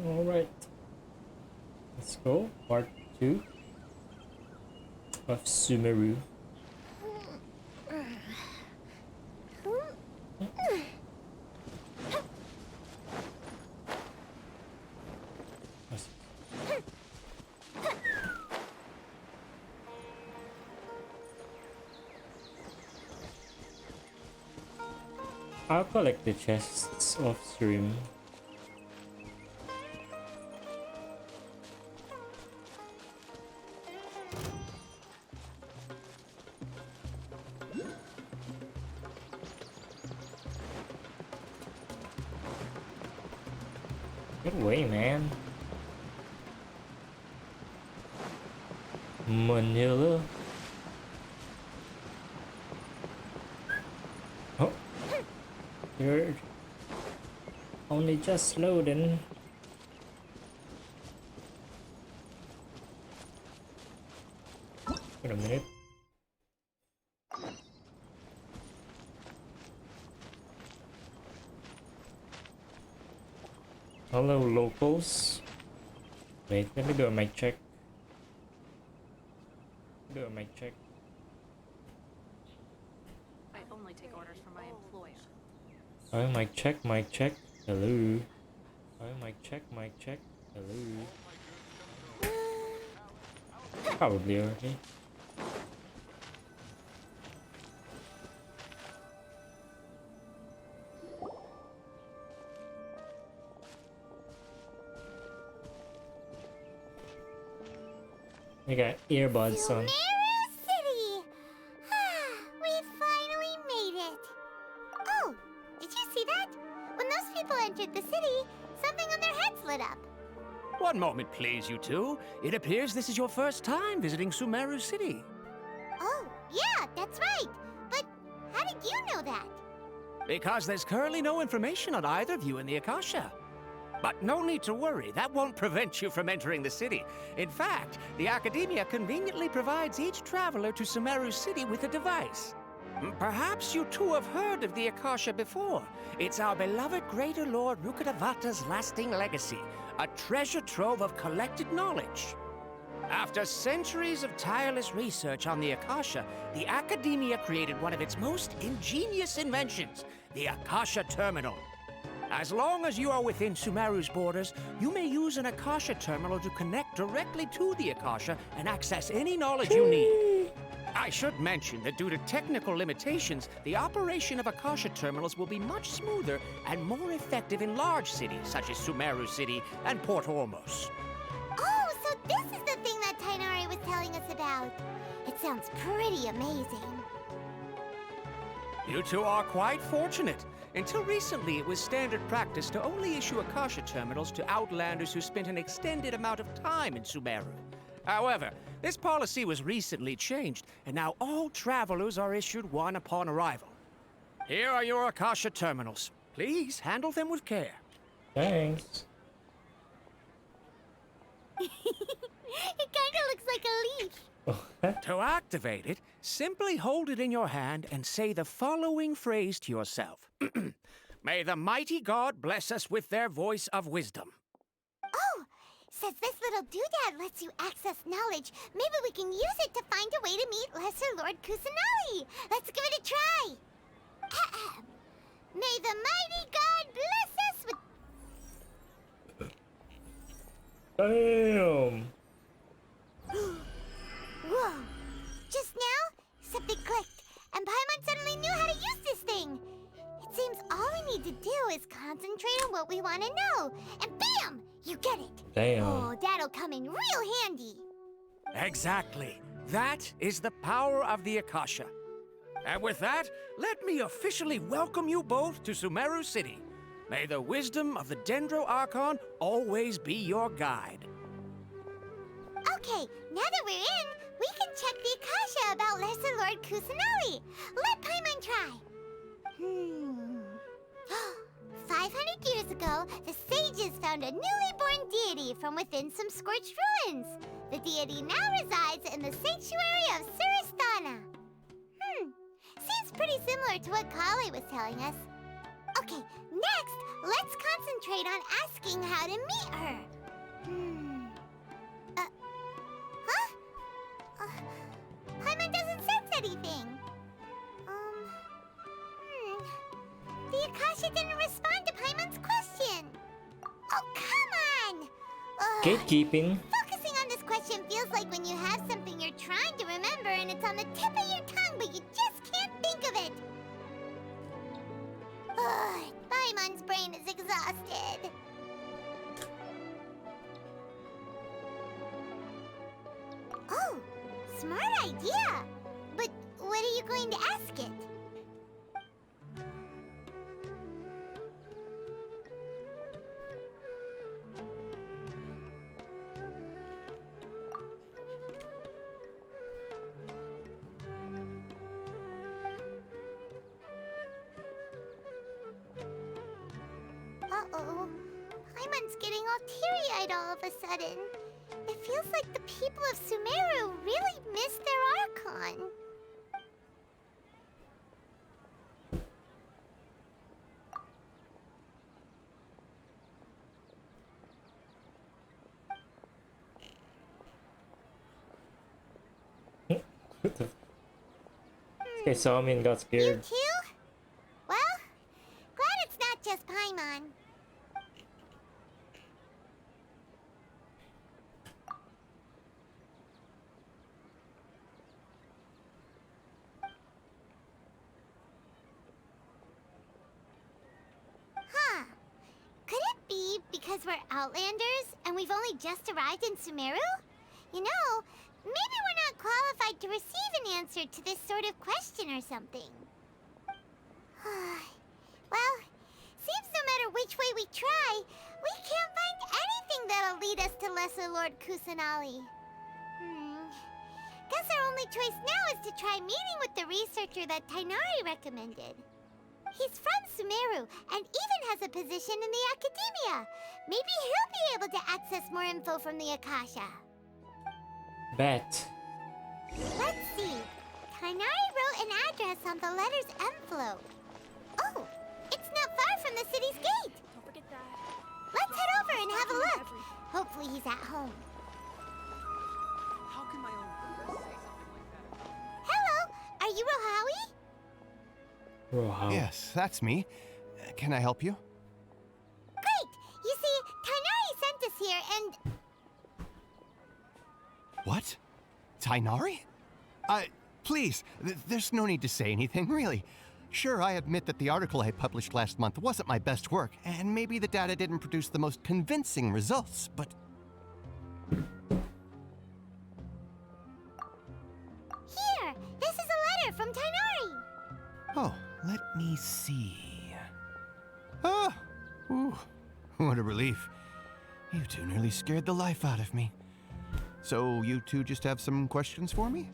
Alright, let's go. Part 2 of Sumeru. I'll collect the chests off stream. Get away, man. Manila. Oh, you're only just loading. Wait a minute. Hello, locals. Wait, let me do a mic check. Do a mic check. I only take orders from my employer. Oh, mic check, mic check. Hello. Oh, mic check, mic check. Hello. Probably okay. I got earbuds on. Sumeru City! We finally made it! Oh, did you see that? When those people entered the city, something on their heads lit up. One moment, please, you two. It appears this is your first time visiting Sumeru City. Oh, yeah, that's right. But how did you know that? Because there's currently no information on either of you in the Akasha. But no need to worry, that won't prevent you from entering the city. In fact, the Academia conveniently provides each traveler to Sumeru City with a device. Perhaps you two have heard of the Akasha before. It's our beloved Greater Lord Rukkhadevata's lasting legacy, a treasure trove of collected knowledge. After centuries of tireless research on the Akasha, the Academia created one of its most ingenious inventions, the Akasha Terminal. As long as you are within Sumeru's borders, you may use an Akasha terminal to connect directly to the Akasha and access any knowledge you need. I should mention that due to technical limitations, the operation of Akasha terminals will be much smoother and more effective in large cities such as Sumeru City and Port Ormos. Oh, so this is the thing that Tainari was telling us about. It sounds pretty amazing. You two are quite fortunate. Until recently, it was standard practice to only issue Akasha terminals to outlanders who spent an extended amount of time in Sumeru. However, this policy was recently changed, and now all travelers are issued one upon arrival. Here are your Akasha terminals. Please handle them with care. Thanks. It kind of looks like a leaf. To activate it, simply hold it in your hand and say the following phrase to yourself. May the mighty God bless us with their voice of wisdom. Oh, says this little doodad lets you access knowledge. Maybe we can use it to find a way to meet Lesser Lord Kusanali. Let's give it a try. Ahem. May the mighty God bless us with... Damn. Whoa! Just now, something clicked, and Paimon suddenly knew how to use this thing. It seems all we need to do is concentrate on what we want to know, and bam! You get it. Damn. Oh, that'll come in real handy. Exactly. That is the power of the Akasha. And with that, let me officially welcome you both to Sumeru City. May the wisdom of the Dendro Archon always be your guide. Okay, now that we're in, we can check the Akasha about Lesser Lord Kusanali. Let Paimon try. 500 years ago, the sages found a newly born deity from within some scorched ruins. The deity now resides in the sanctuary of Suristana. Seems pretty similar to what Kali was telling us. Okay, next, let's concentrate concentrate on asking how to meet her. Huh? Paimon doesn't sense anything. The Akasha didn't respond to Paimon's question. Oh, come on! Ugh. Gatekeeping. Focusing on this question feels like when you have something you're trying to remember and it's on the tip of your tongue, but you just can't think of it. Ugh, Paimon's brain is exhausted. Oh, smart idea. But what are you going to ask it? Uh-oh. Paimon's getting all teary-eyed all of a sudden. It feels like the people of Sumeru really missed their Archon. What the? This guy saw me and got You scared. too? Well, glad it's not just Paimon. Huh. Could it be because we're Outlanders and we've only just arrived in Sumeru? You know, maybe we're not qualified to receive an answer to this sort of question or something. Well, seems no matter which way we try, we can't find anything that'll lead us to Lesser Lord Kusanali. Guess our only choice now is to try meeting with the researcher that Tainari recommended. He's from Sumeru and even has a position in the Academia. Maybe he'll be able to access more info from the Akasha. Bet. Let's see. Tainari wrote an address on the letter's envelope. Oh, it's not far from the city's gate. Don't forget that. Let's head over and have a look. Hopefully he's at home. How can my own brother say something like that? Hello, are you Rohawi? Wow. Yes, that's me. Can I help you? Great! You see, Tainari sent us here and... What? Tainari? Please, there's no need to say anything, really. Sure, I admit that the article I published last month wasn't my best work, and maybe the data didn't produce the most convincing results, but... Here, this is a letter from Tainari. Oh, let me see... Ah! Ooh, what a relief. You two nearly scared the life out of me. So, you two just have some questions for me?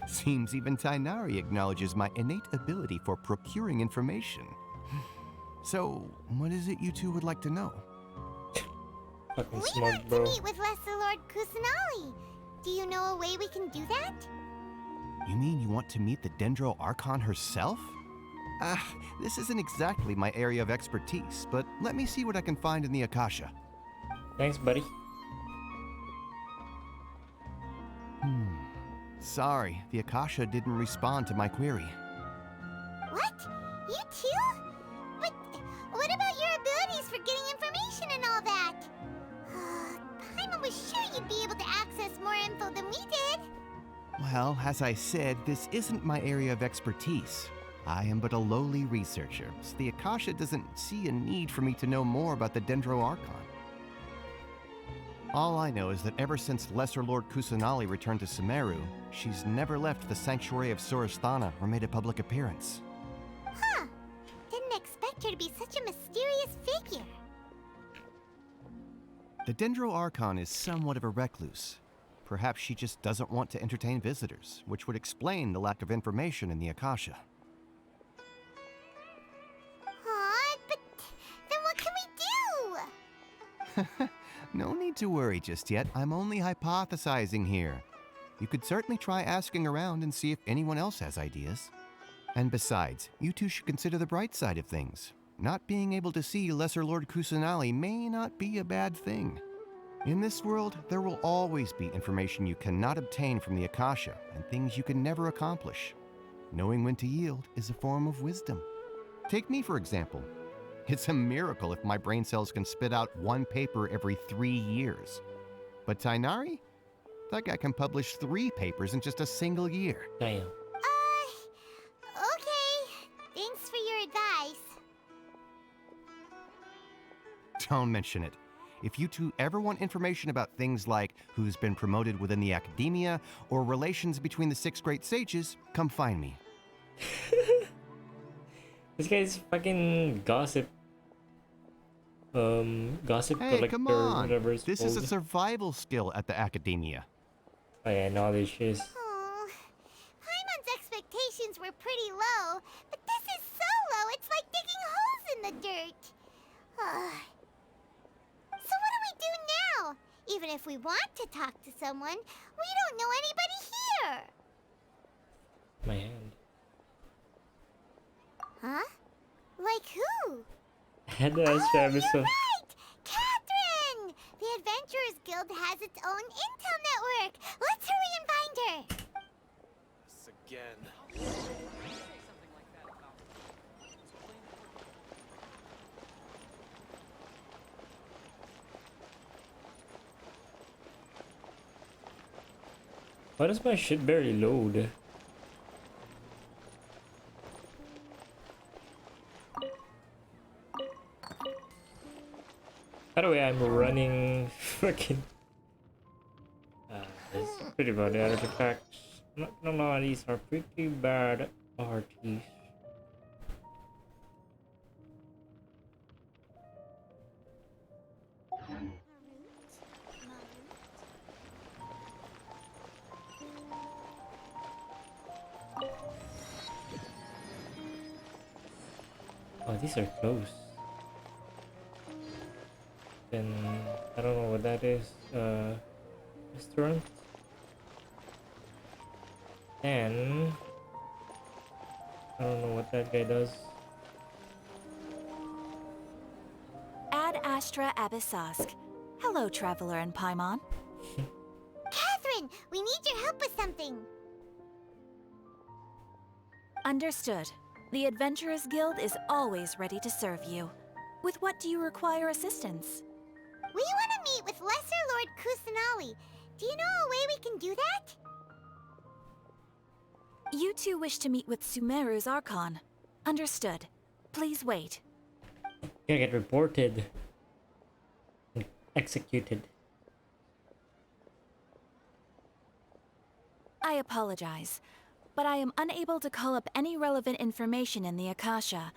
Seems even Tainari acknowledges my innate ability for procuring information. So, what is it you two would like to know? Fucking We smart, want bro. to meet with Lesser Lord Kusanali. Do you know a way we can do that? You mean you want to meet the Dendro Archon herself? This isn't exactly my area of expertise, but let me see what I can find in the Akasha. Thanks, buddy. Sorry, the Akasha didn't respond to my query. What? You too? But what about your abilities for getting information and all that? Paimon was sure you'd be able to access more info than we did. Well, as I said, this isn't my area of expertise. I am but a lowly researcher, so the Akasha doesn't see a need for me to know more about the Dendro Archon. All I know is that ever since Lesser Lord Kusanali returned to Sumeru, she's never left the Sanctuary of Sorasthana or made a public appearance. Huh. Didn't expect her to be such a mysterious figure. The Dendro Archon is somewhat of a recluse. Perhaps she just doesn't want to entertain visitors, which would explain the lack of information in the Akasha. Aw, but then what can we do? No need to worry just yet. I'm only hypothesizing here. You could certainly try asking around and see if anyone else has ideas. And besides, you two should consider the bright side of things. not being able to see Lesser Lord Kusanali may not be a bad thing. In this world, there will always be information you cannot obtain from the Akasha and things you can never accomplish. Knowing when to yield is a form of wisdom. Take me, for example. It's a miracle if my brain cells can spit out one paper every 3 years. But Tainari? That guy can publish 3 papers in just a single year. Damn. Okay. Thanks for your advice. Don't mention it. If you two ever want information about things like who's been promoted within the academia or relations between the 6 great sages, come find me. This guy's fucking gossip. Gossip Hey, collector, come on! whatever it's This called. is a survival skill at the academia. Oh yeah, knowledge is. Oh, Paimon's expectations were pretty low, but this is so low it's like digging holes in the dirt. So what do we do now? Even if we want to talk to someone, we don't know anybody here. My hand. Huh? Like who? Had to ask Travis. You're right! Catherine! The Adventurers Guild has its own intel network. Let's hurry and find her. This again. Say something like that about me. It's plain Why does my shit barely load? By the way, I'm running fucking. It's pretty bad artifacts. No, these are pretty bad arties. Oh, these are close. Then I don't know what that is. Restaurant. And I don't know what that guy does. Ad Astra Abyssosk. Hello, Traveler and Paimon. Catherine, we need your help with something. Understood. The Adventurers Guild is always ready to serve you. With what do you require assistance? We want to meet with Lesser Lord Kusanali. Do you know a way we can do that? You two wish to meet with Sumeru's Archon. Understood. Please wait. Gonna get reported. And executed. I apologize, but I am unable to call up any relevant information in the Akasha.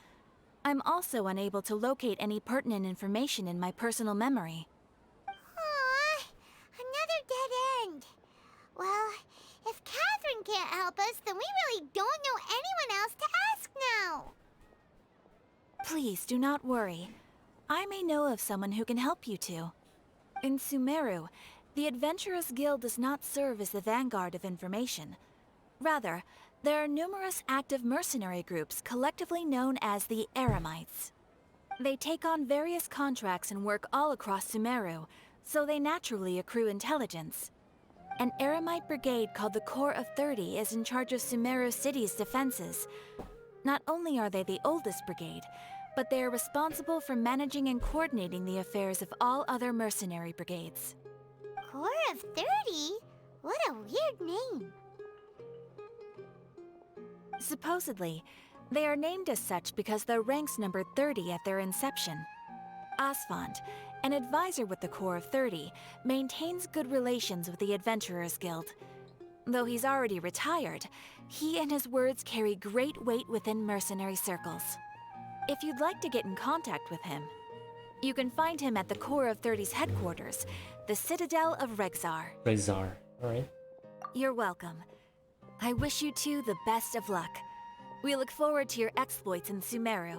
I'm also unable to locate any pertinent information in my personal memory. Aww, another dead end. Well, if Catherine can't help us, then we really don't know anyone else to ask now. Please do not worry. I may know of someone who can help you two. In Sumeru, the Adventurers Guild does not serve as the vanguard of information. Rather, there are numerous active mercenary groups collectively known as the Eremites. They take on various contracts and work all across Sumeru, so they naturally accrue intelligence. An Eremite brigade called the Corps of 30 is in charge of Sumeru City's defenses. Not only are they the oldest brigade, but they are responsible for managing and coordinating the affairs of all other mercenary brigades. Corps of 30? What a weird name. Supposedly, they are named as such because their ranks numbered 30 at their inception. Asfand, an advisor with the Corps of 30, maintains good relations with the Adventurers Guild. Though he's already retired, he and his words carry great weight within mercenary circles. If you'd like to get in contact with him, you can find him at the Corps of 30's headquarters, the Citadel of Rexar. Rezar. Alright. You're welcome. I wish you two the best of luck. We look forward to your exploits in Sumeru.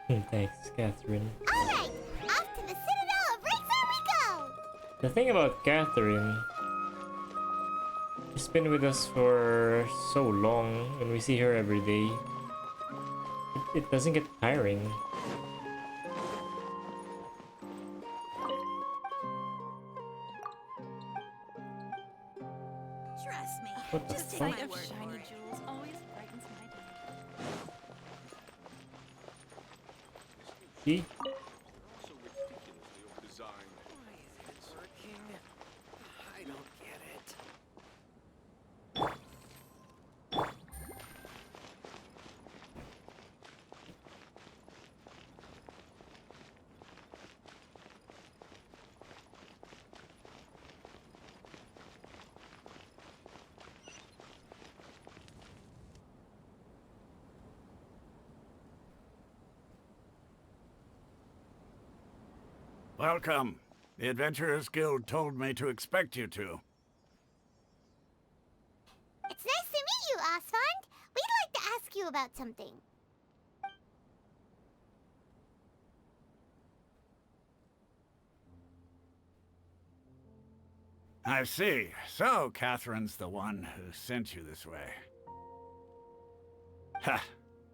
Thanks, Catherine. Alright, off to the Citadel of Rexar we go! The thing about Catherine, she's been with us for so long and we see her every day. It it doesn't get tiring. Trust me. What the Just take fuck? my word for it. Jewels always brightens my day. See? So ridiculously over-designed. Why is it working? I don't get it. Welcome. The Adventurers Guild told me to expect you to. It's nice to meet you, Osfond. We'd like to ask you about something. I see. So, Catherine's the one who sent you this way. Ha!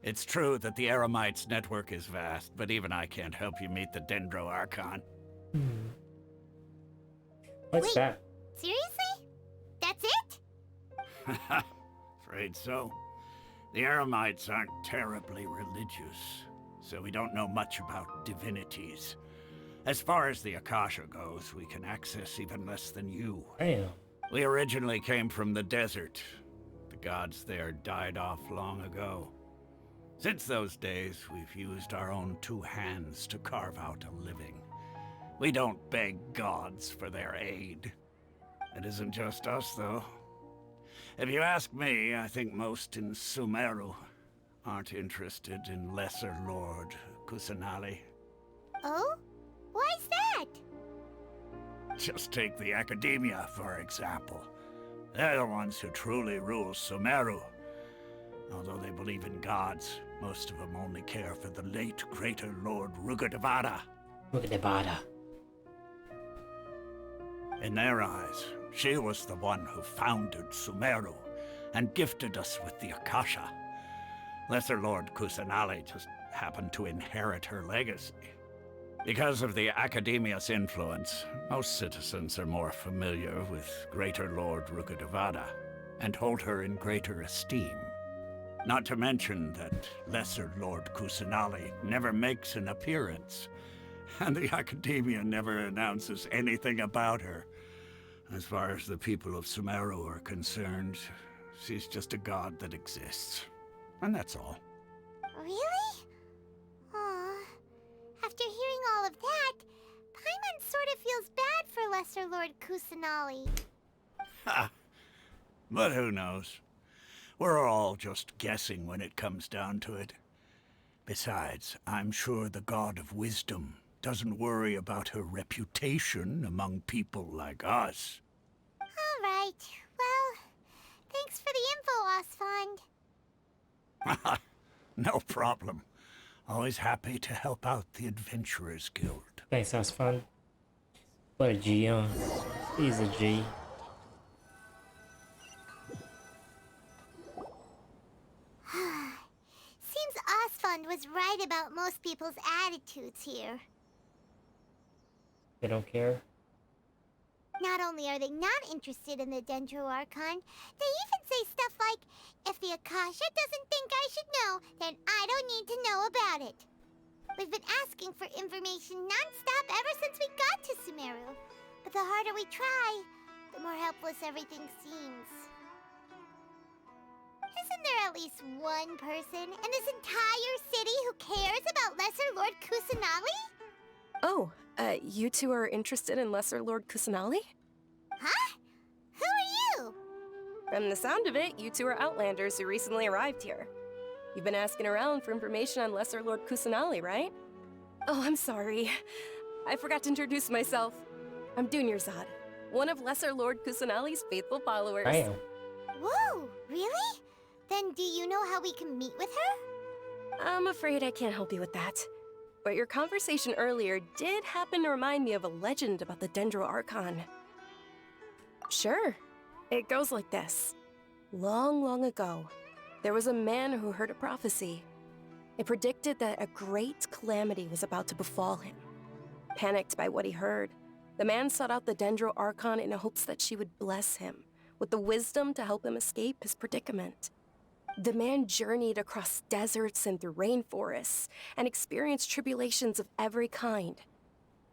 It's true that the Eremites' network is vast, but even I can't help you meet the Dendro Archon. What's Wait. that? Seriously? That's it? Afraid so. The Eremites aren't terribly religious, so we don't know much about divinities. As far as the Akasha goes, we can access even less than you. Damn. We originally came from the desert. The gods there died off long ago. Since those days, we've used our own two hands to carve out a living. We don't beg gods for their aid. It isn't just us, though. If you ask me, I think most in Sumeru aren't interested in Lesser Lord Kusanali. Oh? Why's that? Just take the Academia, for example. They're the ones who truly rule Sumeru. Although they believe in gods, most of them only care for the late Greater Lord Rugadavada. Look at the bada. In their eyes, she was the one who founded Sumeru and gifted us with the Akasha. Lesser Lord Kusanali just happened to inherit her legacy. Because of the Academia's influence, most citizens are more familiar with Greater Lord Rugadavada and hold her in greater esteem. Not to mention that Lesser Lord Kusanali never makes an appearance, and the Academia never announces anything about her. As far as the people of Sumeru are concerned, she's just a god that exists. And that's all. Really? Aw. After hearing all of that, Paimon sort of feels bad for Lesser Lord Kusanali. Ha! But who knows? We're all just guessing when it comes down to it. Besides, I'm sure the God of Wisdom doesn't worry about her reputation among people like us. All right. Well, thanks for the info, Osfond. No problem. Always happy to help out the Adventurers Guild. Thanks, that was fun. What a G, huh? He's a G. Seems Osfond was right about most people's attitudes here. They don't care. Not only are they not interested in the Dendro Archon, they even say stuff like, if the Akasha doesn't think I should know, then I don't need to know about it. We've been asking for information non-stop ever since we got to Sumeru. But the harder we try, the more helpless everything seems. Isn't there at least one person in this entire city who cares about Lesser Lord Kusanali? Oh, you two are interested in Lesser Lord Kusanali? Huh? Who are you? From the sound of it, you two are Outlanders who recently arrived here. You've been asking around for information on Lesser Lord Kusanali, right? Oh, I'm sorry. I forgot to introduce myself. I'm Dunyarzad, one of Lesser Lord Kusanali's faithful followers. I am. Whoa, really? Then do you know how we can meet with her? I'm afraid I can't help you with that. But your conversation earlier did happen to remind me of a legend about the Dendro Archon. Sure. It goes like this. Long, long ago, there was a man who heard a prophecy. It predicted that a great calamity was about to befall him. Panicked by what he heard, the man sought out the Dendro Archon in hopes that she would bless him with the wisdom to help him escape his predicament. The man journeyed across deserts and through rainforests and experienced tribulations of every kind.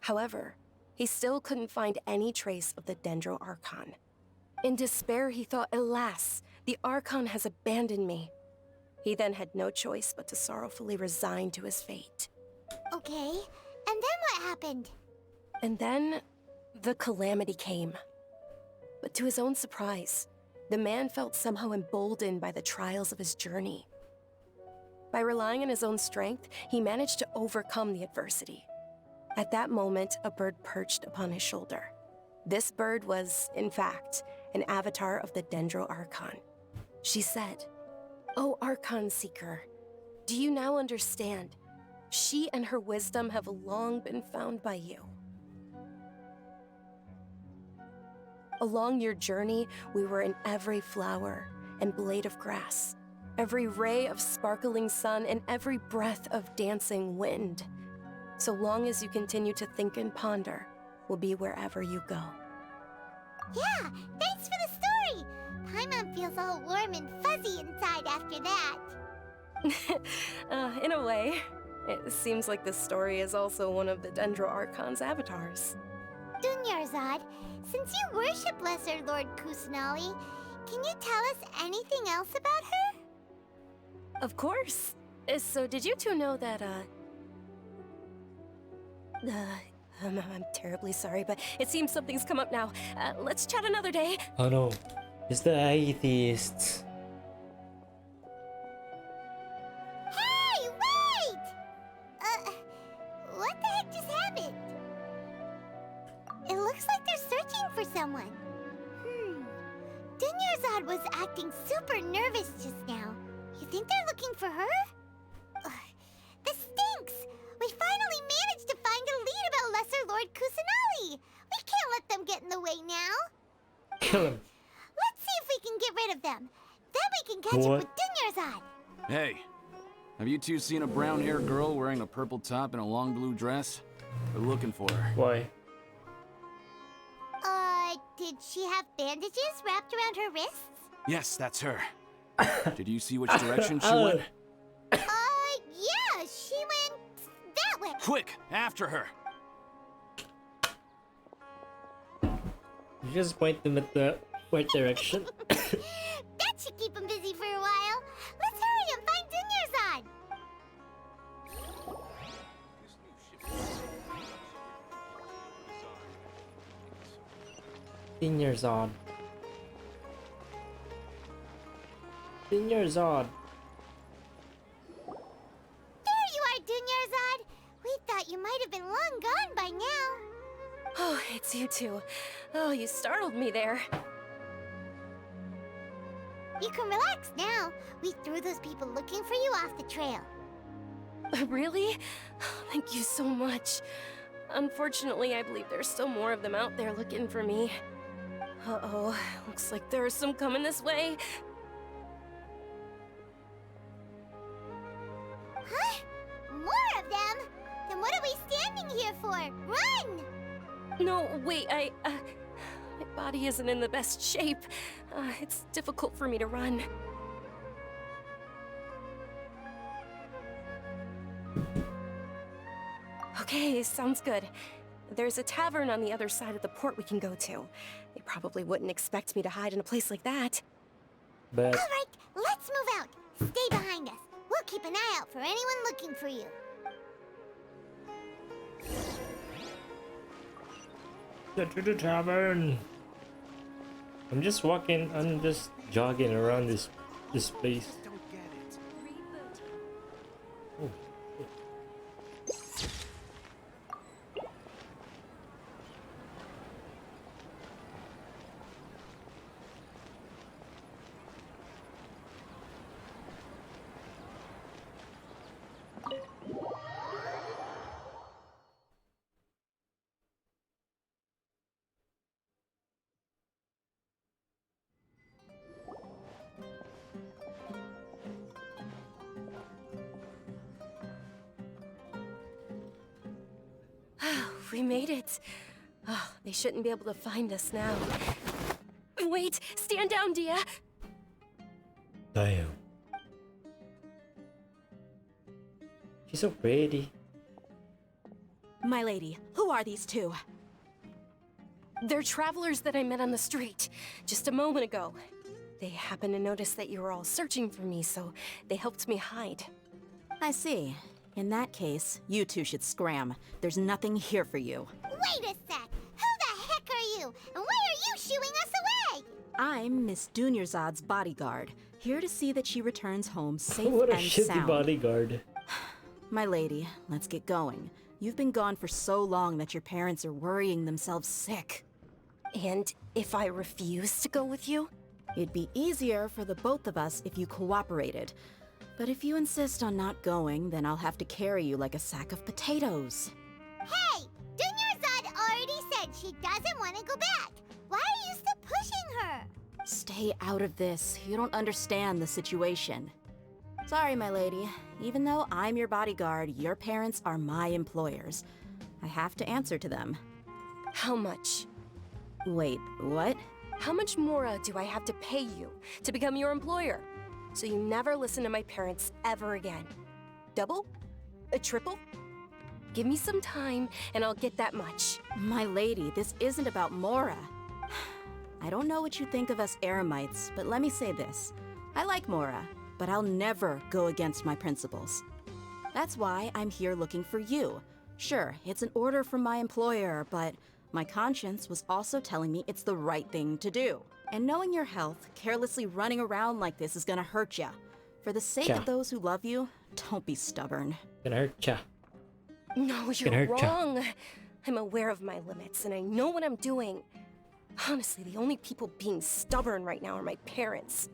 However, he still couldn't find any trace of the Dendro Archon. In despair, he thought, alas, the Archon has abandoned me. He then had no choice but to sorrowfully resign to his fate. Okay, and then what happened? And then, the calamity came. But to his own surprise, the man felt somehow emboldened by the trials of his journey. By relying on his own strength, he managed to overcome the adversity. At that moment, a bird perched upon his shoulder. This bird was, in fact, an avatar of the Dendro Archon. She said, "O Archon Seeker, do you now understand? She and her wisdom have long been found by you. Along your journey, we were in every flower and blade of grass, every ray of sparkling sun, and every breath of dancing wind. So long as you continue to think and ponder, we'll be wherever you go." Yeah, thanks for the story! Paimon feels all warm and fuzzy inside after that. In a way. It seems like this story is also one of the Dendro Archon's avatars. Dunyarzad, since you worship Lesser Lord Kusanali, can you tell us anything else about her? Of course. So did you two know that, I'm terribly sorry, but it seems something's come up now. Let's chat another day. Oh no, it's the atheists. Hey, wait! What the heck just happened? It looks like they're searching for someone. Dunyarzad was acting super nervous just now. You think they're looking for her? This stinks! We finally managed to find a lead about Lesser Lord Kusanali! We can't let them get in the way now! Kill him. Let's see if we can get rid of them. Then we can catch up with Dunyarzad! Hey, have you two seen a brown-haired girl wearing a purple top and a long blue dress? We're looking for her. Why? Did she have bandages wrapped around her wrists? Yes, that's her. Did you see which direction she went? Yeah, she went that way. Quick, after her! You just point them at the right direction. That should keep him busy for a while. Let's hurry and find Dunyarzad. Dunyarzad. Dunyarzad. There you are, Dunyarzad. We thought you might have been long gone by now. Oh, it's you two. Oh, you startled me there. You can relax now. We threw those people looking for you off the trail. Really? Thank you so much. Unfortunately, I believe there's still more of them out there looking for me. Uh-oh, looks like there are some coming this way. Huh? More of them? Then what are we standing here for? Run! No, wait, my body isn't in the best shape. It's difficult for me to run. Okay, sounds good. There's a tavern on the other side of the port we can go to. They probably wouldn't expect me to hide in a place like that. But All right, let's move out. Stay behind us. We'll keep an eye out for anyone looking for you. get to the tavern. I'm just jogging around this place. Oh. We made it. Oh, they shouldn't be able to find us now. Wait, stand down, Dia. Damn. She's so pretty. My lady, who are these two? They're travelers that I met on the street just a moment ago. They happened to notice that you were all searching for me, so they helped me hide. I see. In that case, you two should scram. There's nothing here for you. Wait a sec! Who the heck are you? And why are you shooing us away? I'm Miss Dunyarzad's bodyguard, here to see that she returns home safe What a and shitty sound. bodyguard. My lady, let's get going. You've been gone for so long that your parents are worrying themselves sick. And if I refuse to go with you? It'd be easier for the both of us if you cooperated. But if you insist on not going, then I'll have to carry you like a sack of potatoes. Hey! Dunyarzad already said she doesn't want to go back. Why are you still pushing her? Stay out of this. You don't understand the situation. Sorry, my lady. Even though I'm your bodyguard, your parents are my employers. I have to answer to them. How much? Wait, what? How much more do I have to pay you to become your employer? So you never listen to my parents ever again. Double? A triple? Give me some time and I'll get that much. My lady, this isn't about Mora. I don't know what you think of us Eremites, but let me say this. I like Mora, but I'll never go against my principles. That's why I'm here looking for you. Sure, it's an order from my employer, but my conscience was also telling me it's the right thing to do. And knowing your health, carelessly running around like this is gonna hurt ya. For the sake Yeah. of those who love you, don't be stubborn. Gonna hurt ya. No, gonna you're hurt ya. wrong. I'm aware of my limits and I know what I'm doing. Honestly, the only people being stubborn right now are my parents.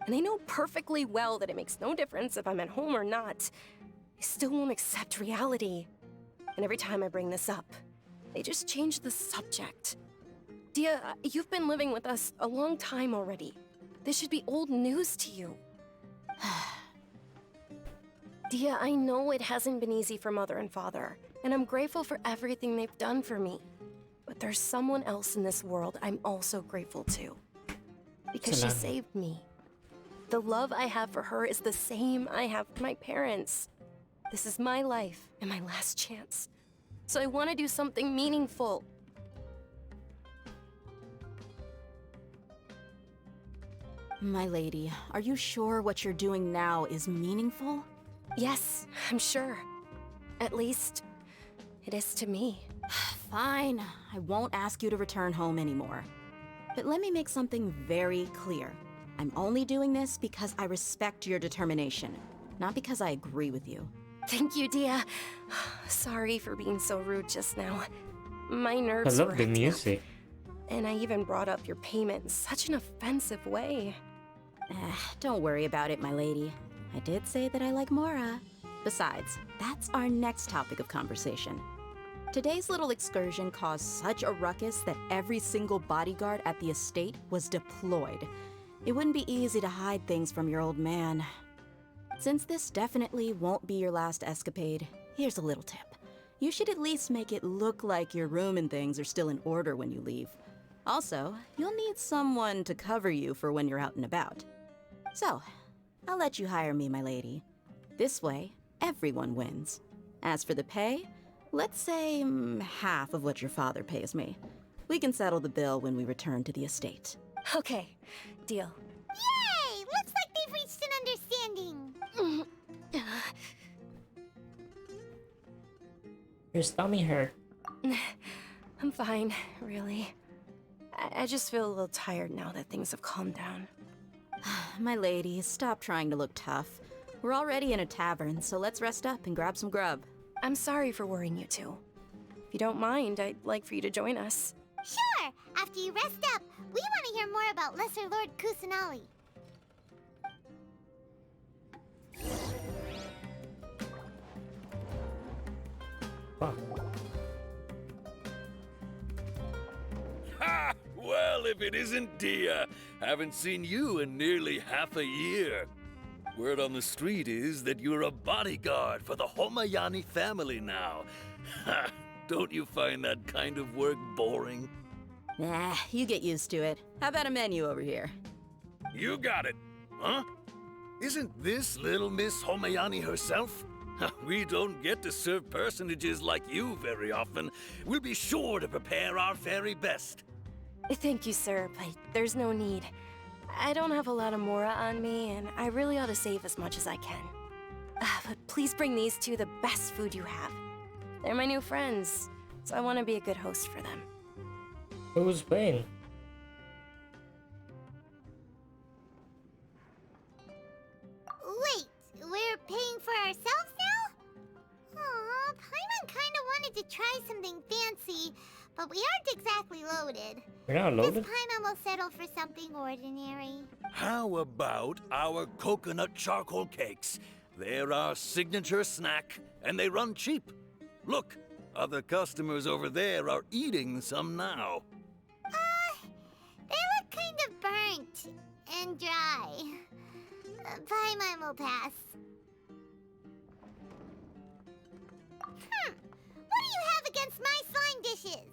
And I know perfectly well that it makes no difference if I'm at home or not. They still won't accept reality. And every time I bring this up, they just change the subject. Dia, you've been living with us a long time already. This should be old news to you. Dia, I know it hasn't been easy for Mother and Father, and I'm grateful for everything they've done for me. But there's someone else in this world I'm also grateful to. Because she Salamat. saved me. The love I have for her is the same I have for my parents. This is my life and my last chance. So I want to do something meaningful. My lady, are you sure what you're doing now is meaningful? Yes, I'm sure. At least, it is to me. Fine, I won't ask you to return home anymore. But let me make something very clear. I'm only doing this because I respect your determination, not because I agree with you. Thank you, Dia. Sorry for being so rude just now. My I nerves were love the acting up, music. and I even brought up your payment in such an offensive way. Don't worry about it, my lady. I did say that I like Mora. Besides, that's our next topic of conversation. Today's little excursion caused such a ruckus that every single bodyguard at the estate was deployed. It wouldn't be easy to hide things from your old man. Since this definitely won't be your last escapade, here's a little tip. You should at least make it look like your room and things are still in order when you leave. Also, you'll need someone to cover you for when you're out and about. So, I'll let you hire me, my lady. This way, everyone wins. As for the pay, let's say half of what your father pays me. We can settle the bill when we return to the estate. Okay, deal. Yay! Looks like they've reached an understanding. Your stomach hurt. I'm fine, really. I just feel a little tired now that things have calmed down. My lady, stop trying to look tough. We're already in a tavern, so let's rest up and grab some grub. I'm sorry for worrying you two. If you don't mind, I'd like for you to join us. Sure! After you rest up, we want to hear more about Lesser Lord Kusanali. Fuck. Ha! Well, if it isn't Dia. Haven't seen you in nearly half a year. Word on the street is that you're a bodyguard for the Homayani family now. Ha! Don't you find that kind of work boring? Nah, you get used to it. How about a menu over here? You got it. Huh? Isn't this little Miss Homayani herself? We don't get to serve personages like you very often. We'll be sure to prepare our very best. Thank you, sir, but there's no need. I don't have a lot of mora on me, and I really ought to save as much as I can. But please bring these two the best food you have. They're my new friends, so I want to be a good host for them. Who's paying? Wait, we're paying for ourselves now? Aw, Paimon kinda wanted to try something fancy, but we aren't exactly loaded. You're not loaded? This Paimon will settle for something ordinary. How about our coconut charcoal cakes? They're our signature snack, and they run cheap. Look, other customers over there are eating some now. They look kind of burnt and dry. Paimon will pass. What do you have against my slime dishes?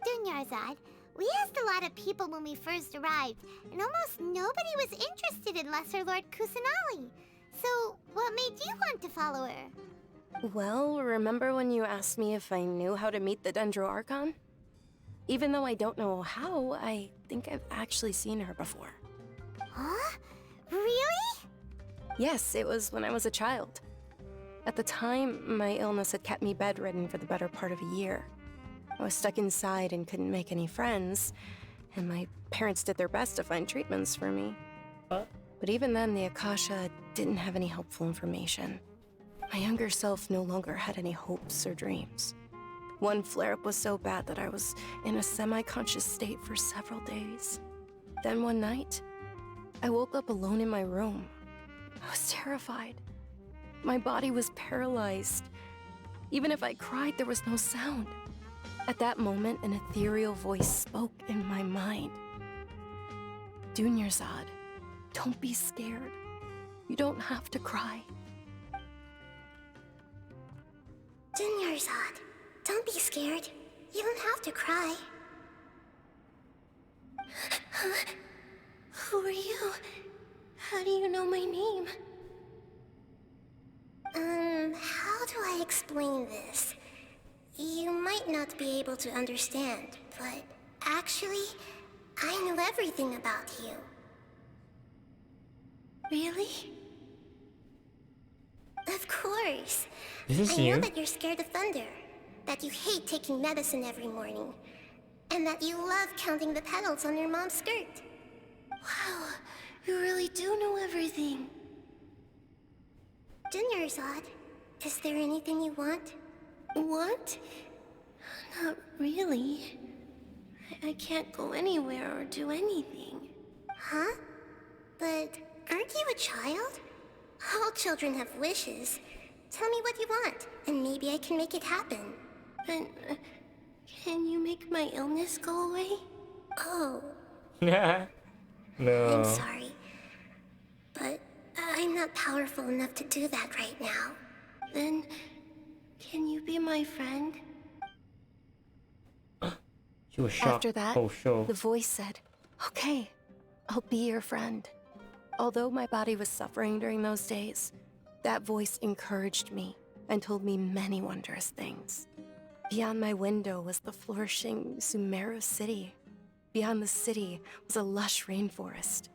Dunyarzad, we asked a lot of people when we first arrived, and almost nobody was interested in Lesser Lord Kusanali. So, what made you want to follow her? Well, remember when you asked me if I knew how to meet the Dendro Archon? Even though I don't know how, I think I've actually seen her before. Huh? Really? Yes, it was when I was a child. At the time, my illness had kept me bedridden for the better part of a year. I was stuck inside and couldn't make any friends, and my parents did their best to find treatments for me. But even then, the Akasha didn't have any helpful information. My younger self no longer had any hopes or dreams. One flare-up was so bad that I was in a semi-conscious state for several days. Then one night, I woke up alone in my room. I was terrified. My body was paralyzed. Even if I cried, there was no sound. At that moment, an ethereal voice spoke in my mind. Dunyarzad, don't be scared. You don't have to cry. Dunyarzad, don't be scared. You don't have to cry. Who are you? How do you know my name? How do I explain this? You might not be able to understand, but actually, I know everything about you. Really? Of course. This is I know new. that you're scared of thunder, that you hate taking medicine every morning, and that you love counting the petals on your mom's skirt. Wow, you really do know everything. Dunyarzad, is there anything you want? Want? Not really. I can't go anywhere or do anything. Huh? But aren't you a child? All children have wishes. Tell me what you want, and maybe I can make it happen. And can you make my illness go away? Oh, No. I'm sorry. But I'm not powerful enough to do that right now. Then, can you be my friend? She was shocked. After that, Oh, show. the voice said, "Okay, I'll be your friend." Although my body was suffering during those days, that voice encouraged me and told me many wondrous things. Beyond my window was the flourishing Sumeru city. Beyond the city was a lush rainforest.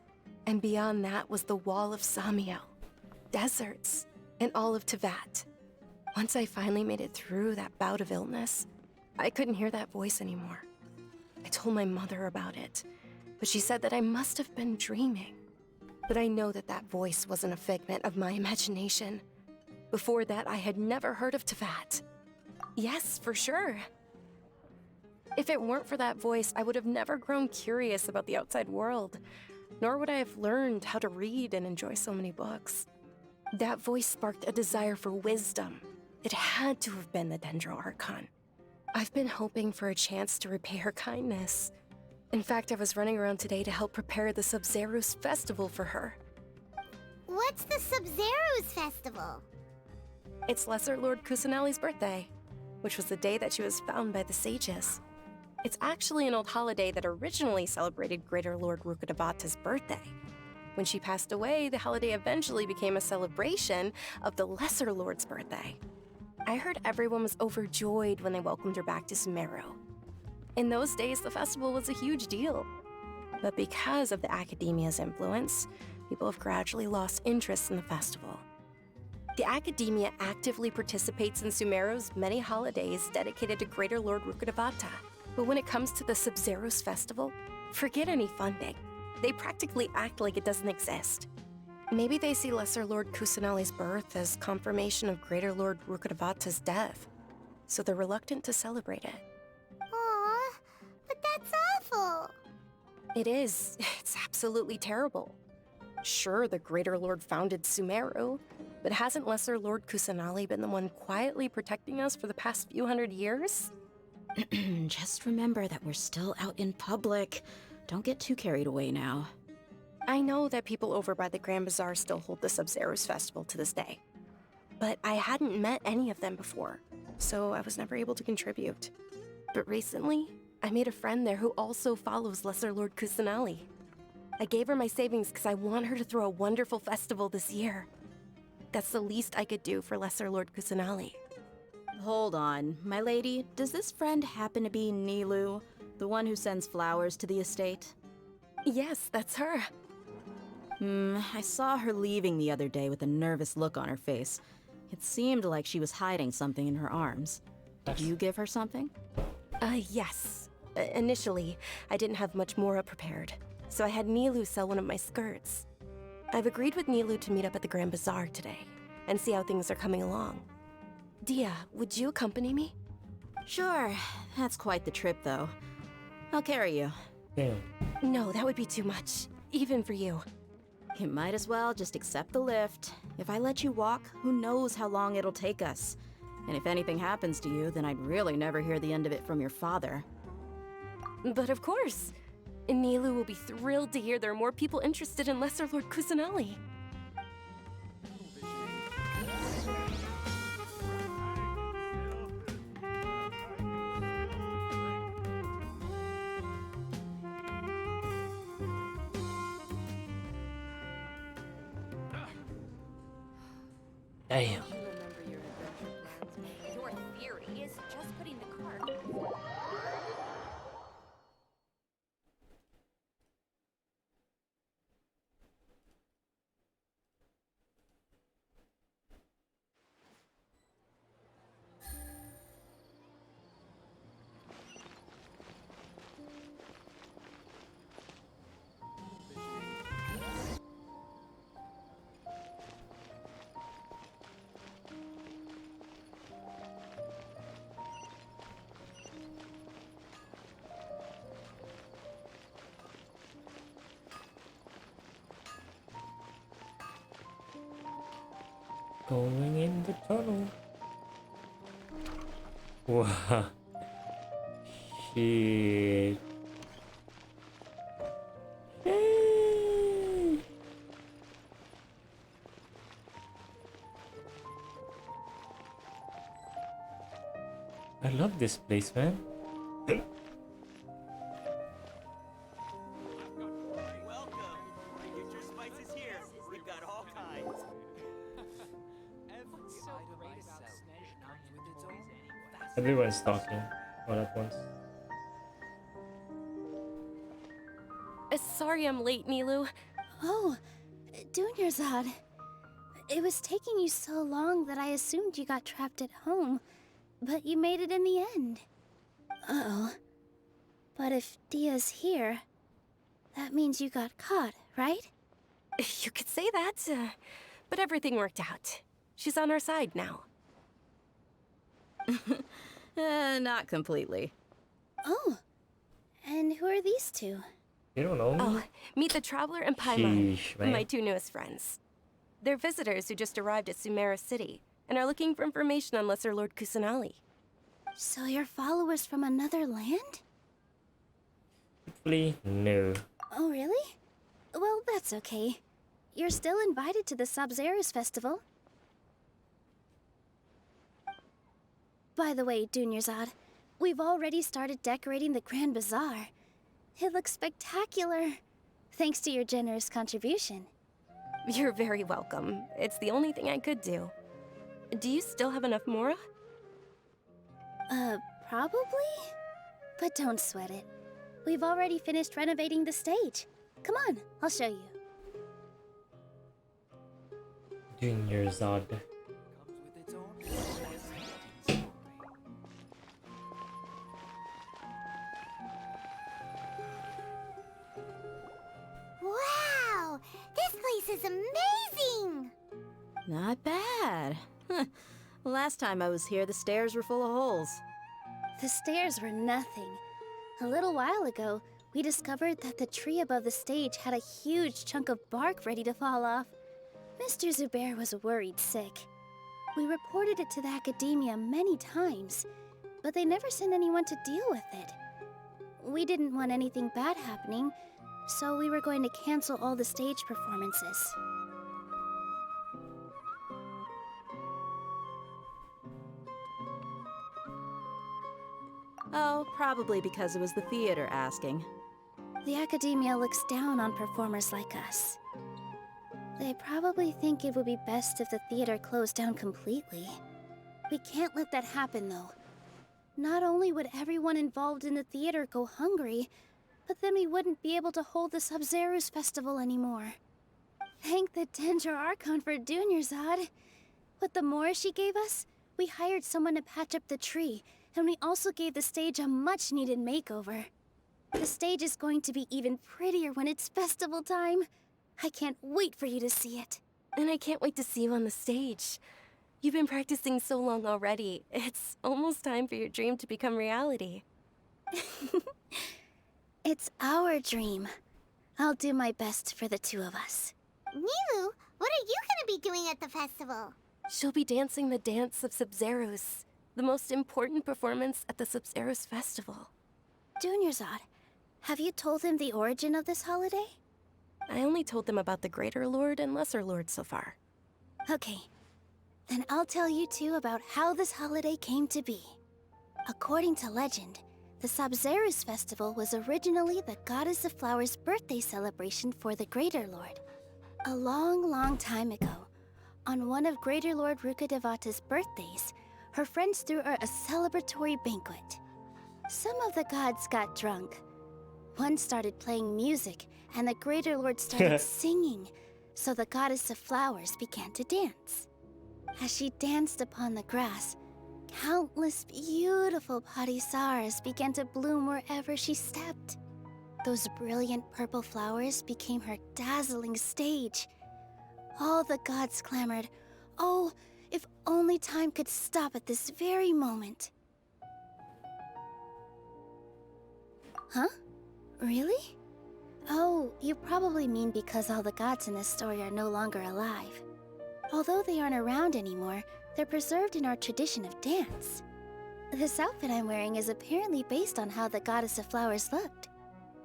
And beyond that was the wall of Samiel, deserts, and all of Tevat. Once I finally made it through that bout of illness, I couldn't hear that voice anymore. I told my mother about it, but she said that I must have been dreaming. But I know that that voice wasn't a figment of my imagination. Before that, I had never heard of Tevat. Yes, for sure. If it weren't for that voice, I would have never grown curious about the outside world, nor would I have learned how to read and enjoy so many books. That voice sparked a desire for wisdom. It had to have been the Dendro Archon. I've been hoping for a chance to repay her kindness. In fact, I was running around today to help prepare the Sub-Zerus festival for her. What's the Sub-Zerus festival? It's Lesser Lord Kusanali's birthday, which was the day that she was found by the sages. It's actually an old holiday that originally celebrated Greater Lord Rukkhadevata's birthday. When she passed away, the holiday eventually became a celebration of the Lesser Lord's birthday. I heard everyone was overjoyed when they welcomed her back to Sumeru. In those days, the festival was a huge deal. But because of the Academia's influence, people have gradually lost interest in the festival. The Academia actively participates in Sumeru's many holidays dedicated to Greater Lord Rukkhadevata. But when it comes to the Sub-Zero's festival, forget any funding. They practically act like it doesn't exist. Maybe they see Lesser Lord Kusanali's birth as confirmation of Greater Lord Rukkhadevata's death, so they're reluctant to celebrate it. Aw, but that's awful. It is. It's absolutely terrible. Sure, the Greater Lord founded Sumeru, but hasn't Lesser Lord Kusanali been the one quietly protecting us for the past few hundred years? Just remember that we're still out in public. Don't get too carried away now. I know that people over by the Grand Bazaar still hold the Sub-Zero's festival to this day. But I hadn't met any of them before, so I was never able to contribute. But recently, I made a friend there who also follows Lesser Lord Kusanali. I gave her my savings because I want her to throw a wonderful festival this year. That's the least I could do for Lesser Lord Kusanali. Hold on, my lady. Does this friend happen to be Nilu, the one who sends flowers to the estate? Yes, that's her. I saw her leaving the other day with a nervous look on her face. It seemed like she was hiding something in her arms. Did you give her something? Yes. Initially, I didn't have much more prepared, so I had Nilu sell one of my skirts. I've agreed with Nilu to meet up at the Grand Bazaar today, and see how things are coming along. Dia, would you accompany me? Sure. That's quite the trip, though. I'll carry you. Damn. No, that would be too much, even for you. You might as well just accept the lift. If I let you walk, who knows how long it'll take us. And if anything happens to you, then I'd really never hear the end of it from your father. But of course. Nilu will be thrilled to hear there are more people interested in Lesser Lord Kusanali. Damn. Your theory is just putting the cart. Going in the tunnel. Wow. Shit. Yay. I love this place, man. Everyone's talking all at once. Sorry I'm late, Nilu. Oh, Dunyarzad. It was taking you so long that I assumed you got trapped at home, but you made it in the end. Uh-oh. But if Dia's here, that means you got caught, right? You could say that, but everything worked out. She's on our side now. Not completely. Oh, and who are these two? You don't know me? Oh, meet the Traveler and Paimon, Sheesh, man. my two newest friends. They're visitors who just arrived at Sumeru City and are looking for information on Lesser Lord Kusanali. So you're followers from another land? Hopefully, no. Oh, really? Well, that's okay. You're still invited to the Sub-Zero's festival. By the way, Dunyarzad, we've already started decorating the Grand Bazaar. It looks spectacular, thanks to your generous contribution. You're very welcome. It's the only thing I could do. Do you still have enough Mora? Probably? But don't sweat it. We've already finished renovating the stage. Come on, I'll show you. Dunyarzad. Wow! This place is amazing! Not bad. Last time I was here, the stairs were full of holes. The stairs were nothing. A little while ago, we discovered that the tree above the stage had a huge chunk of bark ready to fall off. Mr. Zubair was worried sick. We reported it to the academia many times, but they never sent anyone to deal with it. We didn't want anything bad happening, so we were going to cancel all the stage performances. Oh, probably because it was the theater asking. The academia looks down on performers like us. They probably think it would be best if the theater closed down completely. We can't let that happen, though. Not only would everyone involved in the theater go hungry, but then we wouldn't be able to hold the Sub-Zerus festival anymore. Thank the Dendro Archon for Dunyarzad. With the Mora she gave us, we hired someone to patch up the tree, and we also gave the stage a much-needed makeover. The stage is going to be even prettier when it's festival time. I can't wait for you to see it. And I can't wait to see you on the stage. You've been practicing so long already. It's almost time for your dream to become reality. It's our dream. I'll do my best for the two of us. Nilu, what are you gonna be doing at the festival? She'll be dancing the dance of Sub-Zerus, the most important performance at the Sub-Zerus festival. Dunyarzad, have you told him the origin of this holiday? I only told them about the Greater Lord and Lesser Lord so far. Okay, then I'll tell you two about how this holiday came to be. According to legend, the Sub-Zerus festival was originally the Goddess of Flowers' birthday celebration for the Greater Lord. A long, long time ago, on one of Greater Lord Rukkhadevata's birthdays, her friends threw her a celebratory banquet. Some of the gods got drunk. One started playing music, and the Greater Lord started singing, so the Goddess of Flowers began to dance. As she danced upon the grass, countless beautiful Padisaras began to bloom wherever she stepped. Those brilliant purple flowers became her dazzling stage. All the gods clamored, "Oh, if only time could stop at this very moment." Huh? Really? Oh, you probably mean because all the gods in this story are no longer alive. Although they aren't around anymore, they're preserved in our tradition of dance. This outfit I'm wearing is apparently based on how the Goddess of Flowers looked.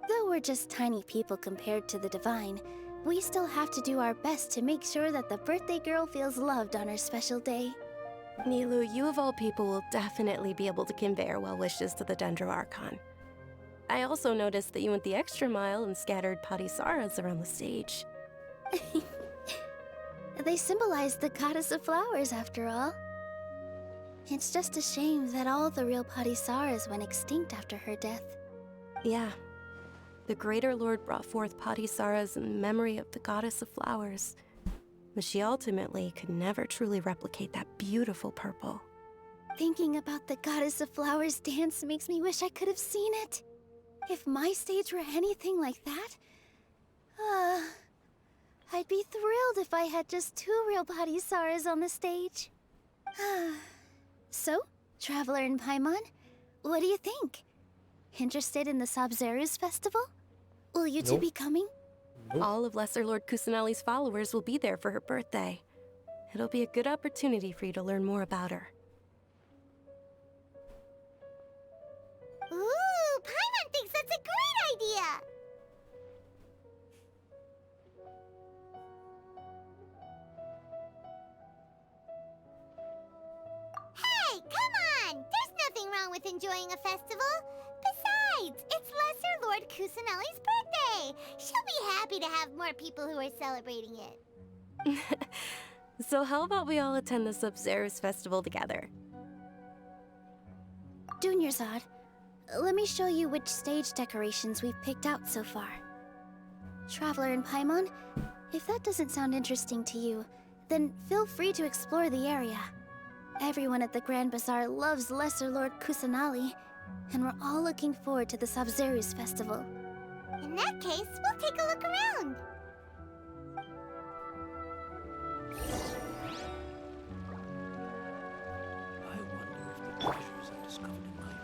Though we're just tiny people compared to the divine, we still have to do our best to make sure that the birthday girl feels loved on her special day. Nilu, you of all people will definitely be able to convey our well wishes to the Dendro Archon. I also noticed that you went the extra mile and scattered Padisaras around the stage. They symbolize the Goddess of Flowers, after all. It's just a shame that all the real Padisaras went extinct after her death. Yeah. The Greater Lord brought forth Padisaras in memory of the Goddess of Flowers, but she ultimately could never truly replicate that beautiful purple. Thinking about the Goddess of Flowers dance makes me wish I could have seen it. If my stage were anything like that, I'd be thrilled if I had just 2 real Padisaras on the stage. So, Traveler and Paimon, what do you think? Interested in the Sub-Zerus festival? Will you two be coming? All of Lesser Lord Kusanali's followers will be there for her birthday. It'll be a good opportunity for you to learn more about her. Ooh, Paimon thinks that's a great idea! Hey, come on! enjoying a festival. Besides, it's Lesser Lord Kusanali's birthday. She'll be happy to have more people who are celebrating it. So how about we all attend the Sub-Zero's festival together? Dunyarzad, let me show you which stage decorations we've picked out so far. Traveler and Paimon, if that doesn't sound interesting to you, then feel free to explore the area. Everyone at the Grand Bazaar loves Lesser Lord Kusanali, and we're all looking forward to the Sub-Zero's festival. In that case, we'll take a look around.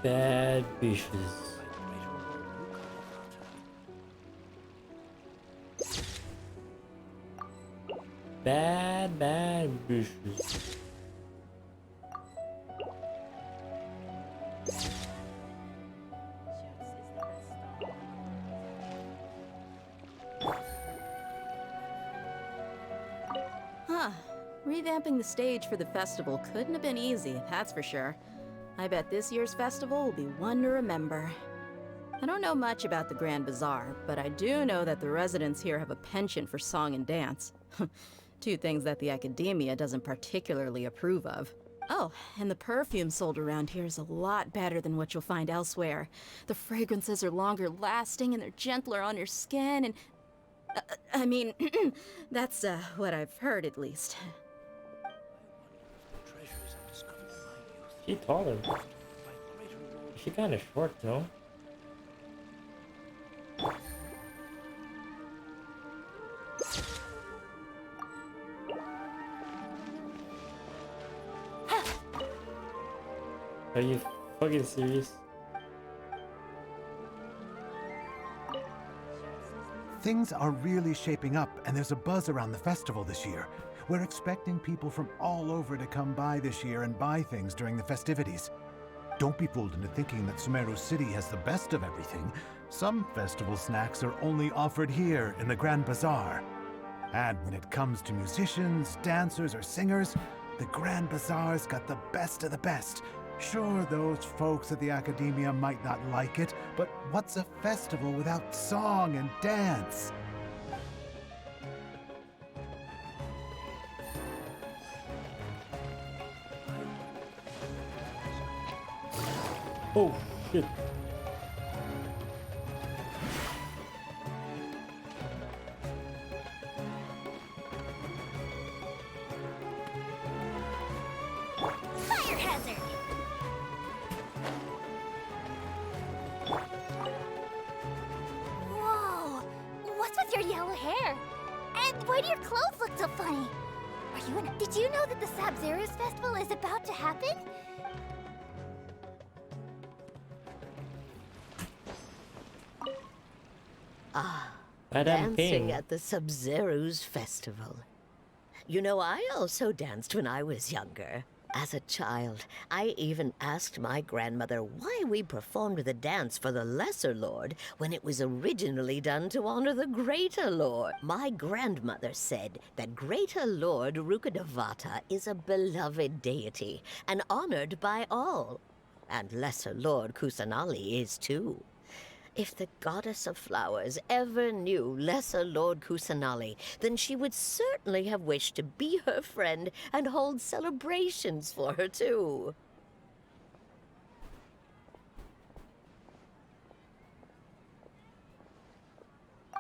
Bad bitches. Bad bitches. Huh. Revamping the stage for the festival couldn't have been easy, that's for sure. I bet this year's festival will be one to remember. I don't know much about the Grand Bazaar, but I do know that the residents here have a penchant for song and dance. Two things that the Academia doesn't particularly approve of. Oh, and the perfume sold around here is a lot better than what you'll find elsewhere. The fragrances are longer lasting and they're gentler on your skin and... I mean, that's what I've heard at least. She taller. She kinda short, no? Are you fucking serious? Things are really shaping up, and there's a buzz around the festival this year. We're expecting people from all over to come by this year and buy things during the festivities. Don't be fooled into thinking that Sumeru City has the best of everything. Some festival snacks are only offered here in the Grand Bazaar. And when it comes to musicians, dancers, or singers, the Grand Bazaar's got the best of the best. Sure, those folks at the Academia might not like it, but what's a festival without song and dance? Oh, shit. Fire hazard! Whoa! What's with your yellow hair? And why do your clothes look so funny? Are you Did you know that the Sub-Zero's festival is about to happen? Madam Dancing Ping. at the Sub-Zero's festival. You know, I also danced when I was younger. As a child, I even asked my grandmother why we performed the dance for the Lesser Lord when it was originally done to honor the Greater Lord. My grandmother said that Greater Lord Rukkhadevata is a beloved deity and honored by all. And Lesser Lord Kusanali is too. If the goddess of flowers ever knew Lesser Lord Kusanali, then she would certainly have wished to be her friend and hold celebrations for her, too.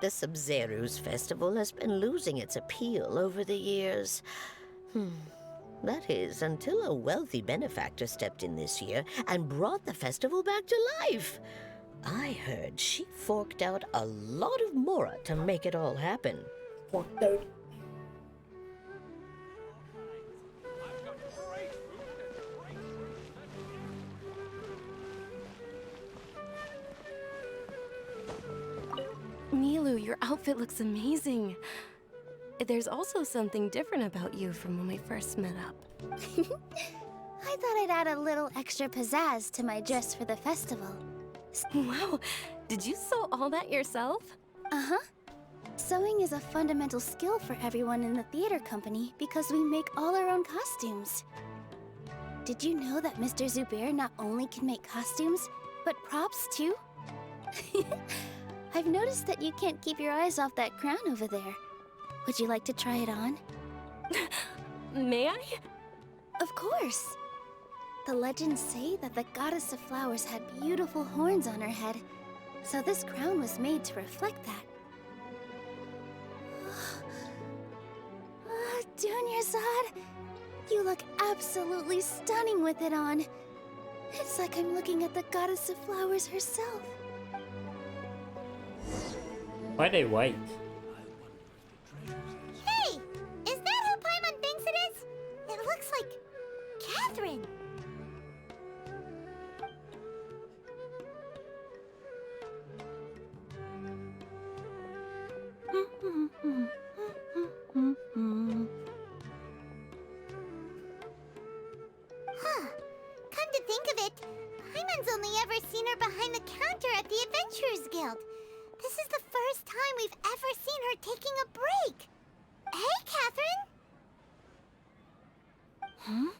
The Sub-Zero's festival has been losing its appeal over the years. That is, until a wealthy benefactor stepped in this year and brought the festival back to life. I heard she forked out a lot of mora to make it all happen. Forked out. Nilu, your outfit looks amazing. There's also something different about you from when we first met up. I thought I'd add a little extra pizzazz to my dress for the festival. Wow, did you sew all that yourself? Uh-huh. Sewing is a fundamental skill for everyone in the theater company because we make all our own costumes. did you know that Mr. Zubair not only can make costumes, but props too? I've noticed that you can't keep your eyes off that crown over there. Would you like to try it on? May I? Of course. The legends say that the goddess of flowers had beautiful horns on her head, so this crown was made to reflect that. Dunyarzad, you look absolutely stunning with it on. It's like I'm looking at the goddess of flowers herself. Why are they white? Hey! Is that who Paimon thinks it is? It looks like Catherine. Huh. Come to think of it, Paimon's only ever seen her behind the counter at the Adventurers Guild. This is the first time we've ever seen her taking a break. Hey, Catherine! Huh?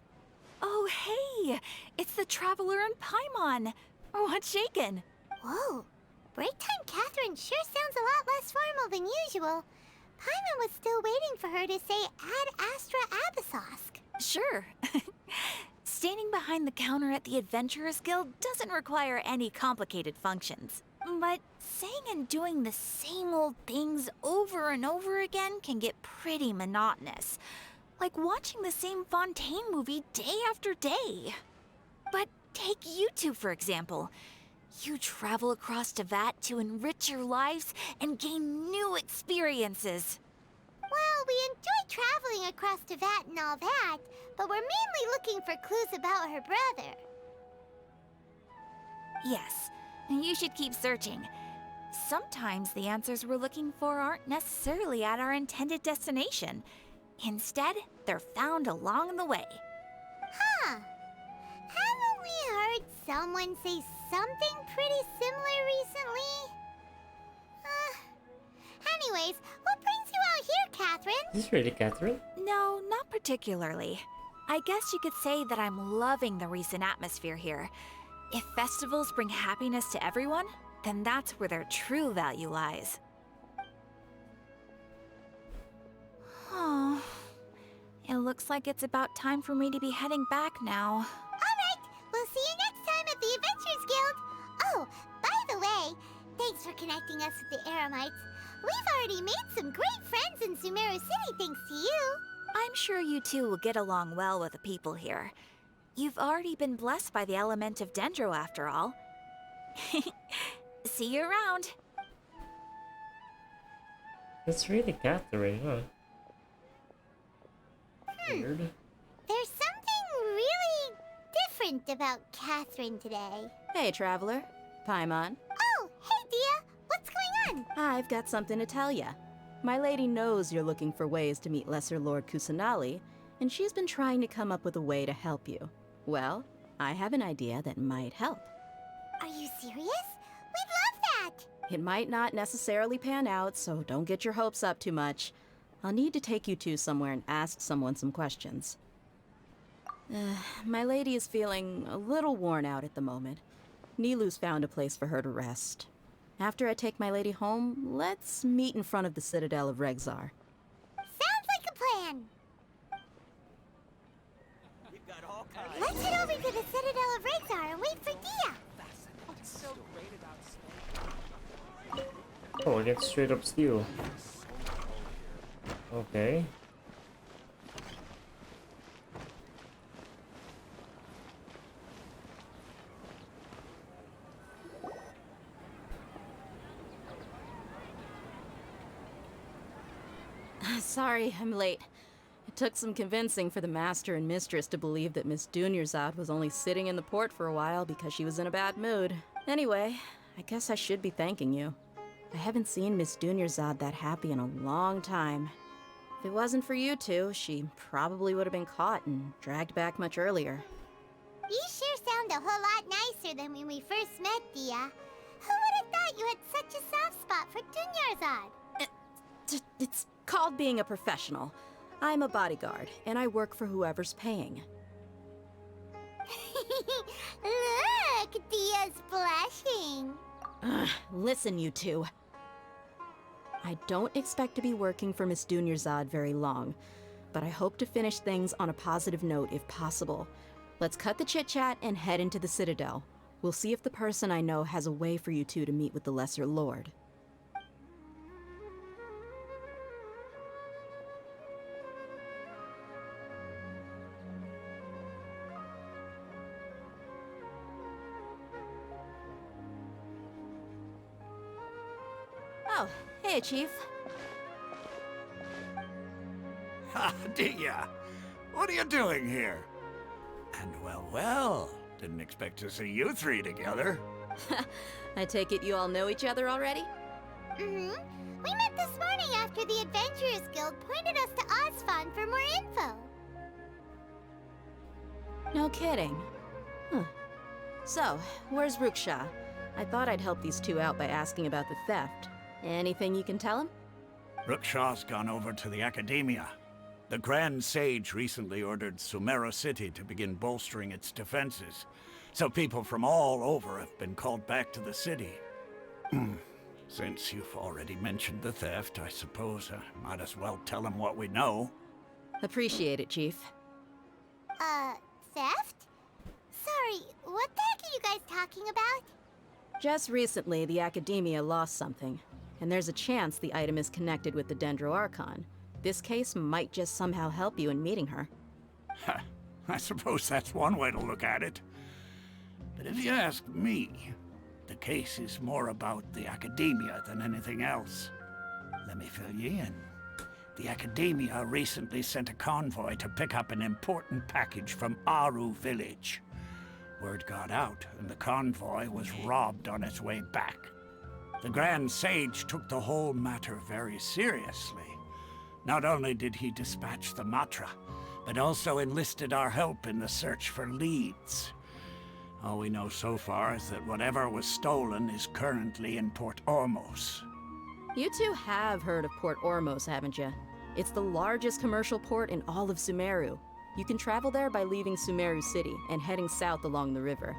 Oh, hey! It's the Traveler and Paimon! What's shaken? Whoa. Break time Catherine sure sounds a lot less formal than usual. Paimon was still waiting for her to say Ad Astra Abyssosque. Sure. Standing behind the counter at the Adventurers Guild doesn't require any complicated functions. But saying and doing the same old things over and over again can get pretty monotonous. Like watching the same Fontaine movie day after day. But take you two, for example. You travel across Tevat to enrich your lives and gain new experiences. Well, we enjoy traveling across Tevat and all that, but we're mainly looking for clues about her brother. Yes, you should keep searching. Sometimes the answers we're looking for aren't necessarily at our intended destination. Instead, they're found along the way. Huh. Haven't we heard someone say something pretty similar recently? Anyways, what brings you out here, Catherine? Is this really Catherine? No, not particularly. I guess you could say that I'm loving the recent atmosphere here. If festivals bring happiness to everyone, then that's where their true value lies. Oh, it looks like it's about time for me to be heading back now. Alright, we'll see you next time at the Adventurers Guild. Oh, by the way, thanks for connecting us with the Eremites. We've already made some great friends in Sumeru City thanks to you. I'm sure you two will get along well with the people here. You've already been blessed by the element of Dendro after all. See you around. It's really Catherine, huh? Weird. There's something really different about Catherine today. Hey, Traveler. Paimon. Oh, hey, Dia. What's going on? I've got something to tell ya. My lady knows you're looking for ways to meet Lesser Lord Kusanali, and she's been trying to come up with a way to help you. Well, I have an idea that might help. Are you serious? We'd love that! It might not necessarily pan out, so don't get your hopes up too much. I'll need to take you two somewhere and ask someone some questions. My lady is feeling a little worn out at the moment. Nilu's found a place for her to rest. After I take my lady home, let's meet in front of the Citadel of Regzar. Sounds like a plan! Let's head over to the Citadel of Regzar and wait for Dia! What's so great about space? Oh, that's straight up steel. Okay. Sorry, I'm late. It took some convincing for the master and mistress to believe that Miss Dunyarzad was only sitting in the port for a while because she was in a bad mood. Anyway, I guess I should be thanking you. I haven't seen Miss Dunyarzad that happy in a long time. If it wasn't for you two, she probably would have been caught and dragged back much earlier. You sure sound a whole lot nicer than when we first met, Dia. Who would have thought you had such a soft spot for Dunyarzad? It's called being a professional. I'm a bodyguard, and I work for whoever's paying. Look, Dia's blushing. Ugh, listen, you two. I don't expect to be working for Miss Dunyarzad very long, but I hope to finish things on a positive note if possible. Let's cut the chit-chat and head into the Citadel. We'll see if the person I know has a way for you two to meet with the Lesser Lord. Oh, hey, Chief. Ha, Dia! What are you doing here? And well, didn't expect to see you three together. I take it you all know each other already? Mm-hmm. We met this morning after the Adventurers Guild pointed us to Osfon for more info. No kidding. Huh. So, where's Ruksha? I thought I'd help these two out by asking about the theft. Anything you can tell him? Rukshaw's gone over to the Academia. The Grand Sage recently ordered Sumeru City to begin bolstering its defenses, so people from all over have been called back to the city. Since you've already mentioned the theft, I suppose I might as well tell him what we know. Appreciate it, Chief. Theft? Sorry, what the heck are you guys talking about? Just recently, the Academia lost something, and there's a chance the item is connected with the Dendro Archon. This case might just somehow help you in meeting her. I suppose that's one way to look at it. But if you ask me, the case is more about the Academia than anything else. Let me fill you in. The Academia recently sent a convoy to pick up an important package from Aru village. Word got out, and the convoy was robbed on its way back. The Grand Sage took the whole matter very seriously. Not only did he dispatch the Matra, but also enlisted our help in the search for leads. All we know so far is that whatever was stolen is currently in Port Ormos. You two have heard of Port Ormos, haven't you? It's the largest commercial port in all of Sumeru. You can travel there by leaving Sumeru City and heading south along the river.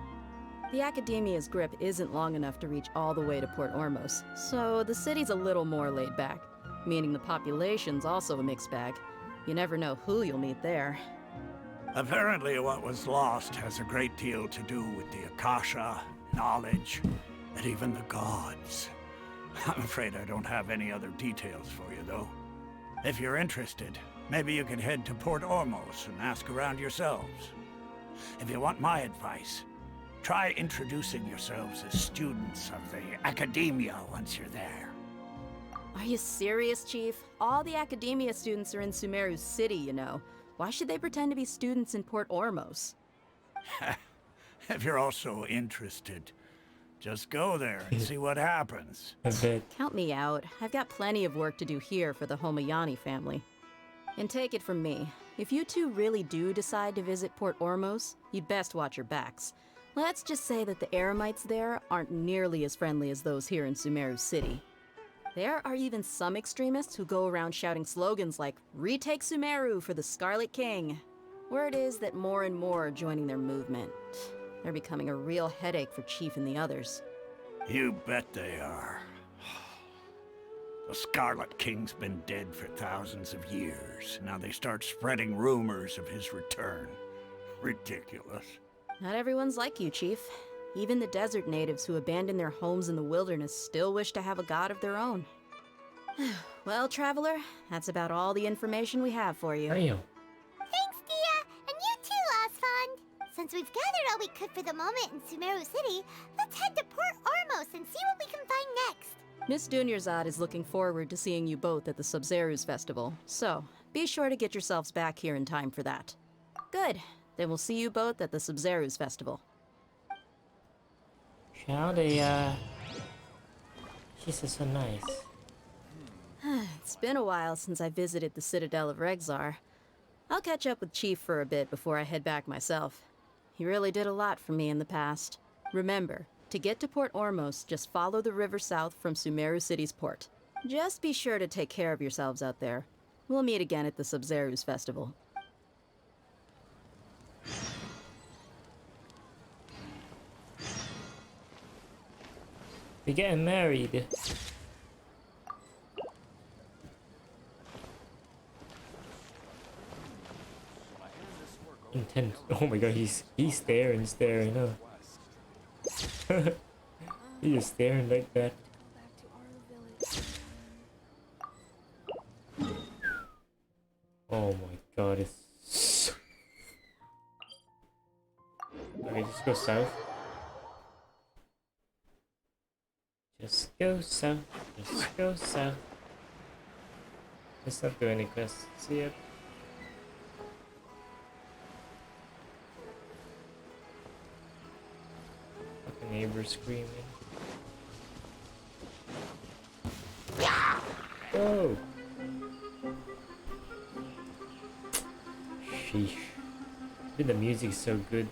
The Academia's grip isn't long enough to reach all the way to Port Ormos, so the city's a little more laid back, meaning the population's also a mixed bag. You never know who you'll meet there. Apparently what was lost has a great deal to do with the Akasha, knowledge, and even the gods. I'm afraid I don't have any other details for you, though. If you're interested, maybe you could head to Port Ormos and ask around yourselves. If you want my advice, try introducing yourselves as students of the Academia once you're there. Are you serious, Chief? All the Academia students are in Sumeru City, you know. Why should they pretend to be students in Port Ormos? If you're also interested, just go there and see what happens. A bit. Count me out. I've got plenty of work to do here for the Homayani family. And take it from me, if you two really do decide to visit Port Ormos, you'd best watch your backs. Let's just say that the Eremites there aren't nearly as friendly as those here in Sumeru City. There are even some extremists who go around shouting slogans like, "Retake Sumeru for the Scarlet King." Word is that more and more are joining their movement. They're becoming a real headache for Chief and the others. You bet they are. The Scarlet King's been dead for thousands of years. Now they start spreading rumors of his return. Ridiculous. Not everyone's like you, Chief. Even the desert natives who abandoned their homes in the wilderness still wish to have a god of their own. Well, Traveler, that's about all the information we have for you. Damn. Thanks, Dia! And you too, Osfond! Since we've gathered all we could for the moment in Sumeru City, let's head to Port Ormos and see what we can find next. Miss Dunyarzad is looking forward to seeing you both at the Sub-Zeru's festival, so be sure to get yourselves back here in time for that. Good. Then we'll see you both at the Sub-Zeru's festival. Howdy, she's so nice. It's been a while since I visited the Citadel of Regzar. I'll catch up with Chief for a bit before I head back myself. He really did a lot for me in the past. Remember, to get to Port Ormos, just follow the river south from Sumeru City's port. Just be sure to take care of yourselves out there. We'll meet again at the Sub-Zeru's festival. We're getting married. Intense. Oh my god, he's staring, huh? He's just staring like that. Oh my god, it's so... Okay, just go south. Just go south. Just go south. Let's not do any quests yet. Fucking neighbor screaming. Oh! Sheesh. Dude, the music's so good.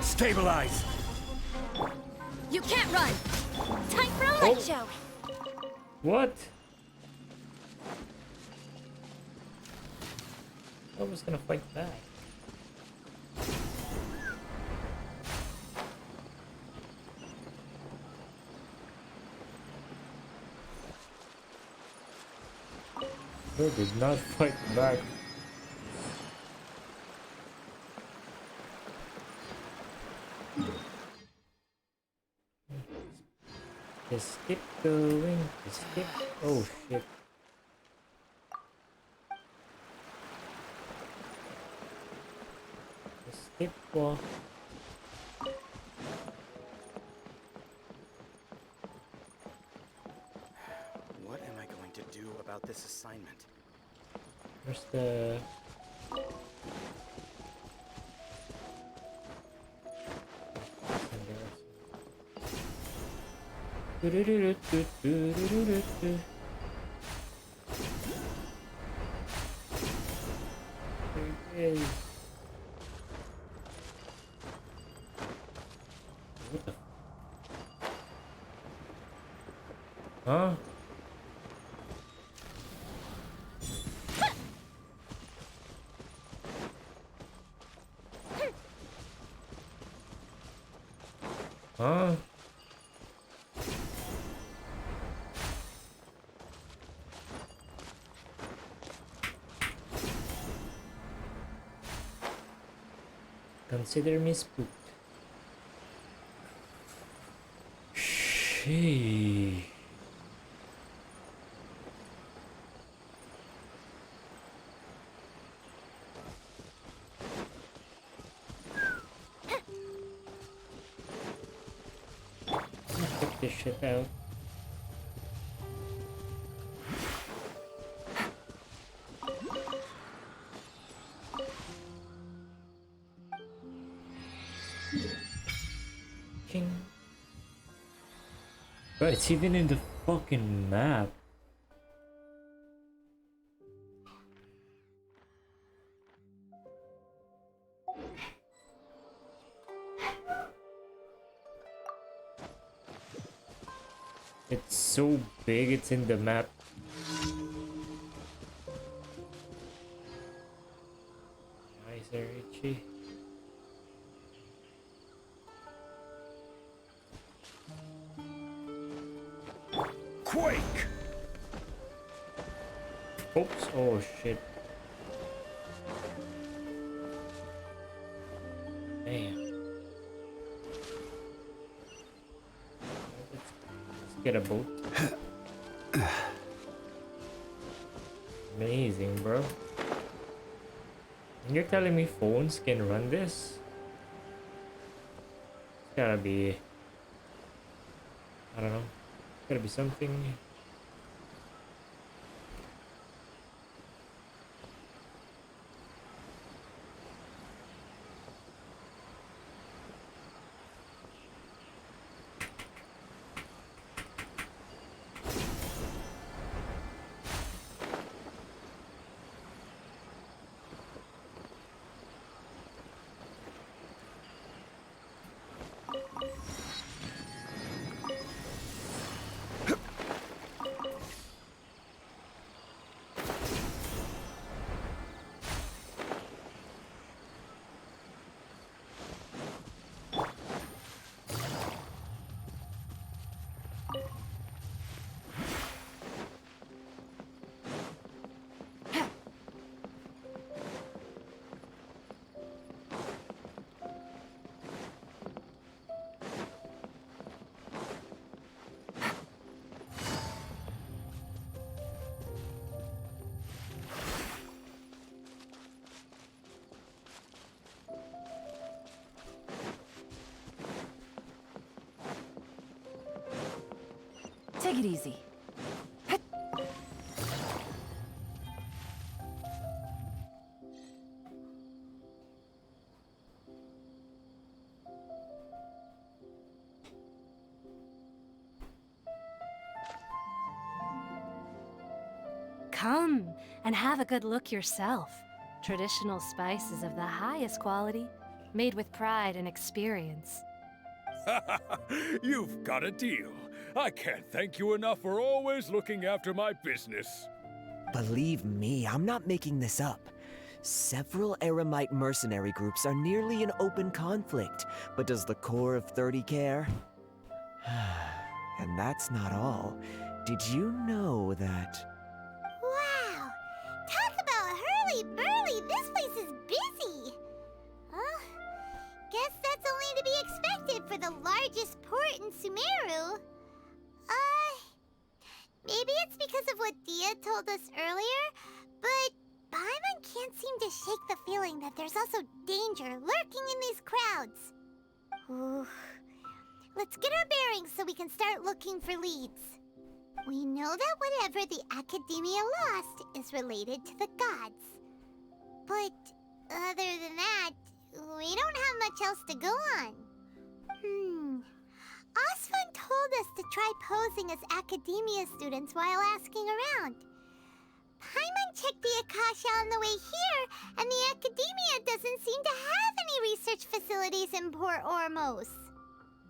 Stabilize! You can't run! Time for a light show! What? I was gonna fight back. They did not fight back. Just keep going. Just keep. Oh shit. Just keep walk. What am I going to do about this assignment? Where's the... Hey. What the... Huh? Huh? Consider me spooked. Sheesh. Check this shit out. King. Bro, it's even in the fucking map. It's so big, it's in the map. Eyes are itchy. Quake! Oops, oh shit. Damn. Let's get a boat. Amazing, bro. And you're telling me phones can run this? It's gotta be... I don't know. It's gotta be something... Take it easy. Come and have a good look yourself. Traditional spices of the highest quality, made with pride and experience. You've got a deal. I can't thank you enough for always looking after my business. Believe me, I'm not making this up. Several Eremite mercenary groups are nearly in open conflict, but does the core of 30 care? And that's not all. Did you know that... Wow! Talk about hurly-burly! This place is busy! Guess that's only to be expected for the largest port in Sumeru. Maybe it's because of what Dia told us earlier, but Paimon can't seem to shake the feeling that there's also danger lurking in these crowds. Ooh. Let's get our bearings so we can start looking for leads. We know that whatever the Academia lost is related to the gods. But other than that, we don't have much else to go on. Osfun told us to try posing as Academia students while asking around. Paimon checked the Akasha on the way here, and the Academia doesn't seem to have any research facilities in Port Ormos.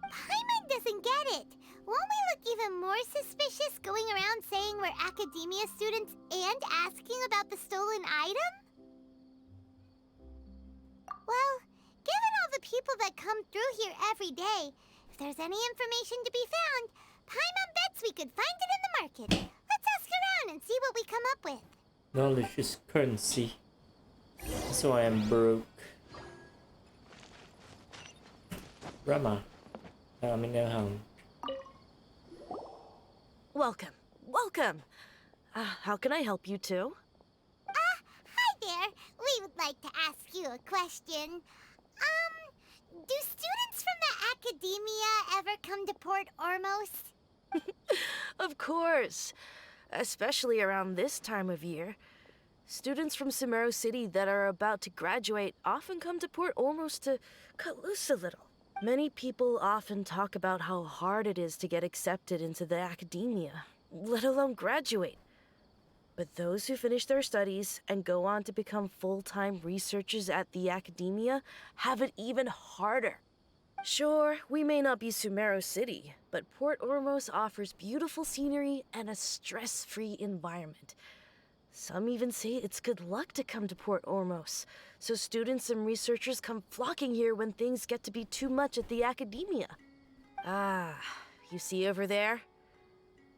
Paimon doesn't get it. Won't we look even more suspicious going around saying we're Academia students and asking about the stolen item? Well, given all the people that come through here every day, if there's any information to be found, Paimon bets we could find it in the market. Let's ask around and see what we come up with. Knowledge is currency. So I am broke. Rama. I'm in home. Welcome. Welcome. How can I help you two? Hi there. We would like to ask you a question. Do students from the Academia ever come to Port Ormos? Of course. Especially around this time of year. Students from Sumeru City that are about to graduate often come to Port Ormos to cut loose a little. Many people often talk about how hard it is to get accepted into the Academia, let alone graduate. But those who finish their studies and go on to become full-time researchers at the Academia have it even harder. Sure, we may not be Sumeru City, but Port Ormos offers beautiful scenery and a stress-free environment. Some even say it's good luck to come to Port Ormos, so students and researchers come flocking here when things get to be too much at the Academia. Ah, you see over there?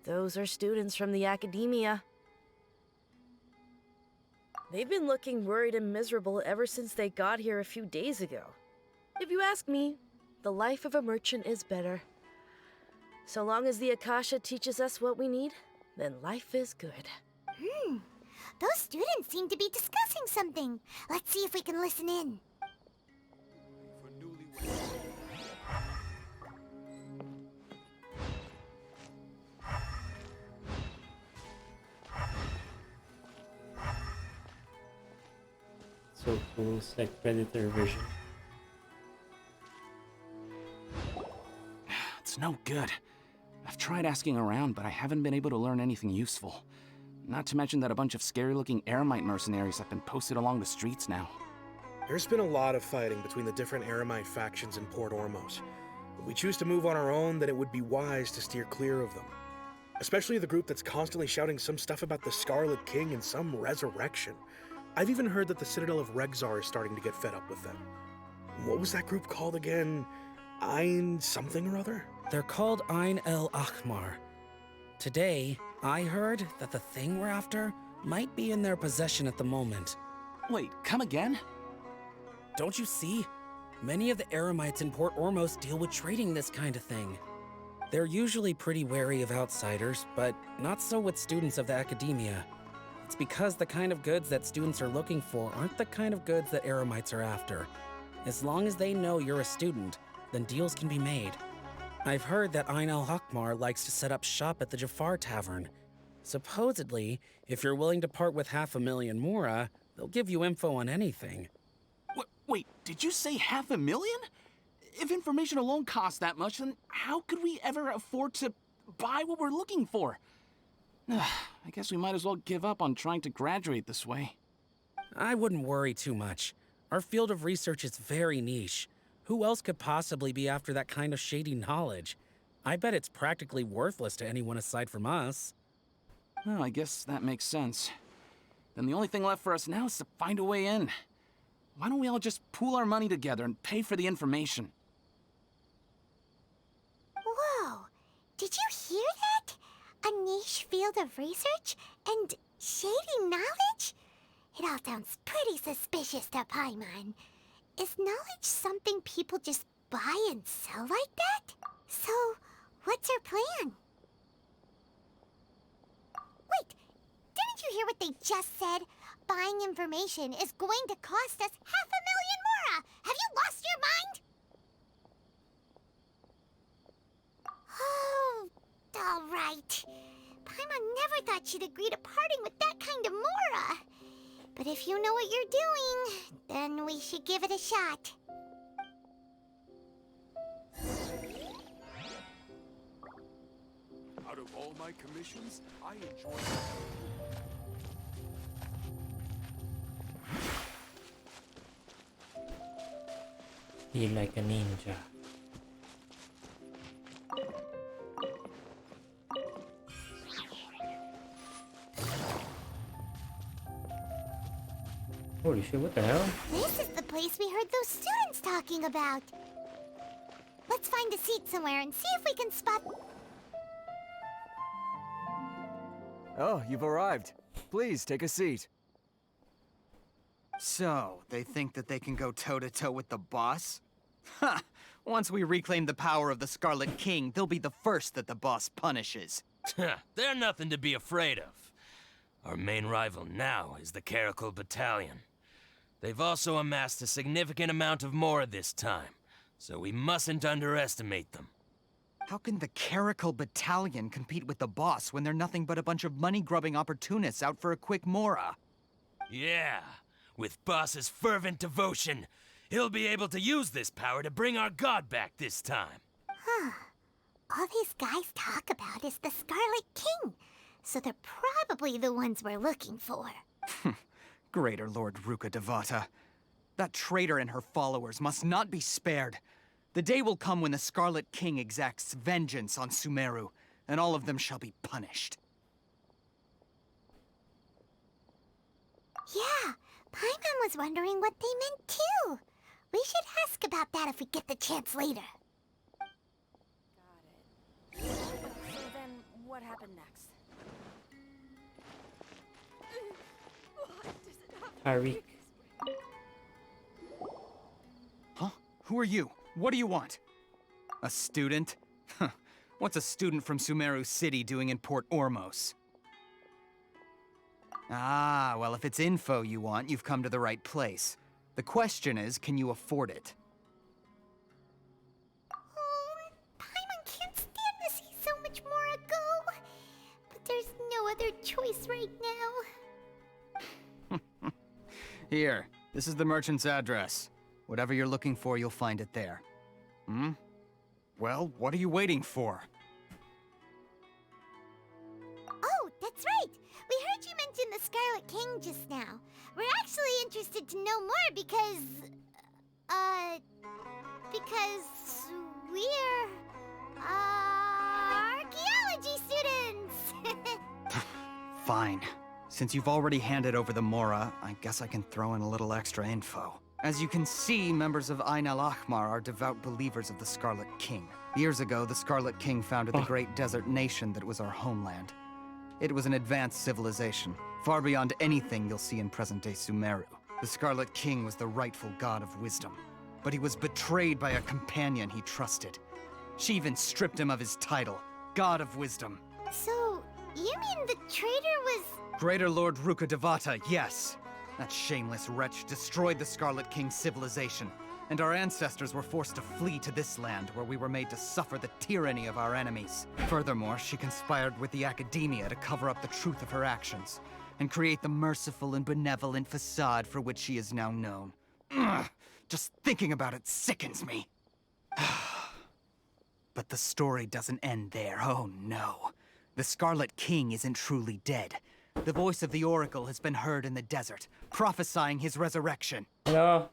Those are students from the Academia. They've been looking worried and miserable ever since they got here a few days ago. If you ask me, the life of a merchant is better. So long as the Akasha teaches us what we need, then life is good. Those students seem to be discussing something. Let's see if we can listen in. So cool, it's like Predator version. It's no good. I've tried asking around, but I haven't been able to learn anything useful. Not to mention that a bunch of scary-looking Eremite mercenaries have been posted along the streets now. There's been a lot of fighting between the different Eremite factions in Port Ormos. If we choose to move on our own, then it would be wise to steer clear of them. Especially the group that's constantly shouting some stuff about the Scarlet King and some resurrection. I've even heard that the Citadel of Regzar is starting to get fed up with them. What was that group called again? Ein something or other? They're called Ain el Ahmar. Today, I heard that the thing we're after might be in their possession at the moment. Wait, come again? Don't you see? Many of the Eremites in Port Ormos deal with trading this kind of thing. They're usually pretty wary of outsiders, but not so with students of the academia. It's because the kind of goods that students are looking for aren't the kind of goods that Eremites are after. As long as they know you're a student, then deals can be made. I've heard that Ain al-Hakmar likes to set up shop at the Jafar Tavern. Supposedly, if you're willing to part with 500,000 mora, they'll give you info on anything. Wait, did you say 500,000? If information alone costs that much, then how could we ever afford to buy what we're looking for? I guess we might as well give up on trying to graduate this way. I wouldn't worry too much. Our field of research is very niche. Who else could possibly be after that kind of shady knowledge? I bet it's practically worthless to anyone aside from us. Well, I guess that makes sense. Then the only thing left for us now is to find a way in. Why don't we all just pool our money together and pay for the information? Whoa! Did you hear that? A niche field of research and shady knowledge? It all sounds pretty suspicious to Paimon. Is knowledge something people just buy and sell like that? So, what's our plan? Wait, didn't you hear what they just said? Buying information is going to cost us 500,000 mora! Have you lost your mind? Oh, all right. Paimon never thought she'd agree to parting with that kind of mora. But if you know what you're doing, then we should give it a shot. Out of all my commissions, I enjoy... Be like a ninja. Holy shit, what the hell? This is the place we heard those students talking about. Let's find a seat somewhere and see if we can spot... Oh, you've arrived. Please, take a seat. So, they think that they can go toe-to-toe with the boss? Ha! Once we reclaim the power of the Scarlet King, they'll be the first that the boss punishes. They're nothing to be afraid of. Our main rival now is the Caracal Battalion. They've also amassed a significant amount of Mora this time, so we mustn't underestimate them. How can the Caracal Battalion compete with the boss when they're nothing but a bunch of money-grubbing opportunists out for a quick Mora? Yeah, with Boss's fervent devotion, he'll be able to use this power to bring our god back this time. Huh. All these guys talk about is the Scarlet King, so they're probably the ones we're looking for. Greater Lord Ruka Devata. That traitor and her followers must not be spared. The day will come when the Scarlet King exacts vengeance on Sumeru, and all of them shall be punished. Yeah, Paimon was wondering what they meant too. We should ask about that if we get the chance later. Got it. So then, what happened next? Tyreek. Huh? Who are you? What do you want? A student? Huh. What's a student from Sumeru City doing in Port Ormos? Ah, well, if it's info you want, you've come to the right place. The question is, can you afford it? Oh, Paimon can't stand to see so much more go. But there's no other choice right now. Here, this is the merchant's address. Whatever you're looking for, you'll find it there. Hmm? Well, what are you waiting for? Oh, that's right! We heard you mention the Scarlet King just now. We're actually interested to know more because we're, archaeology students! Fine. Since you've already handed over the Mora, I guess I can throw in a little extra info. As you can see, members of Ain al-Ahmar are devout believers of the Scarlet King. Years ago, the Scarlet King founded the great desert nation that was our homeland. It was an advanced civilization, far beyond anything you'll see in present-day Sumeru. The Scarlet King was the rightful god of wisdom, but he was betrayed by a companion he trusted. She even stripped him of his title, God of Wisdom. So, you mean the traitor was... Greater Lord Ruka Devata, yes. That shameless wretch destroyed the Scarlet King's civilization, and our ancestors were forced to flee to this land where we were made to suffer the tyranny of our enemies. Furthermore, she conspired with the Academia to cover up the truth of her actions, and create the merciful and benevolent facade for which she is now known. Ugh, just thinking about it sickens me. But the story doesn't end there, oh no. The Scarlet King isn't truly dead. The voice of the Oracle has been heard in the desert, prophesying his resurrection. No.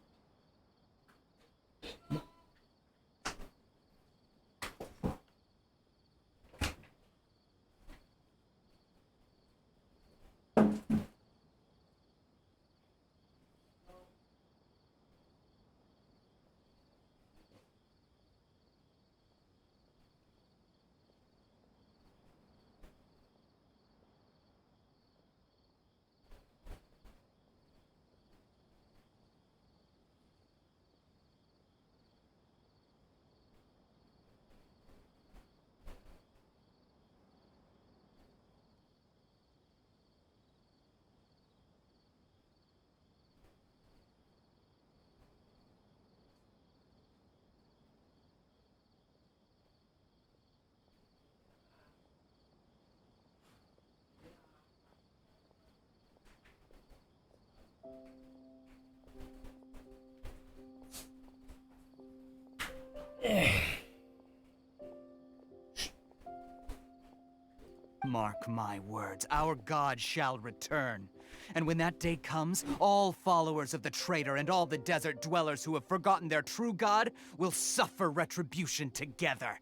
Mark my words, our god shall return. And when that day comes, all followers of the traitor and all the desert dwellers who have forgotten their true god will suffer retribution together.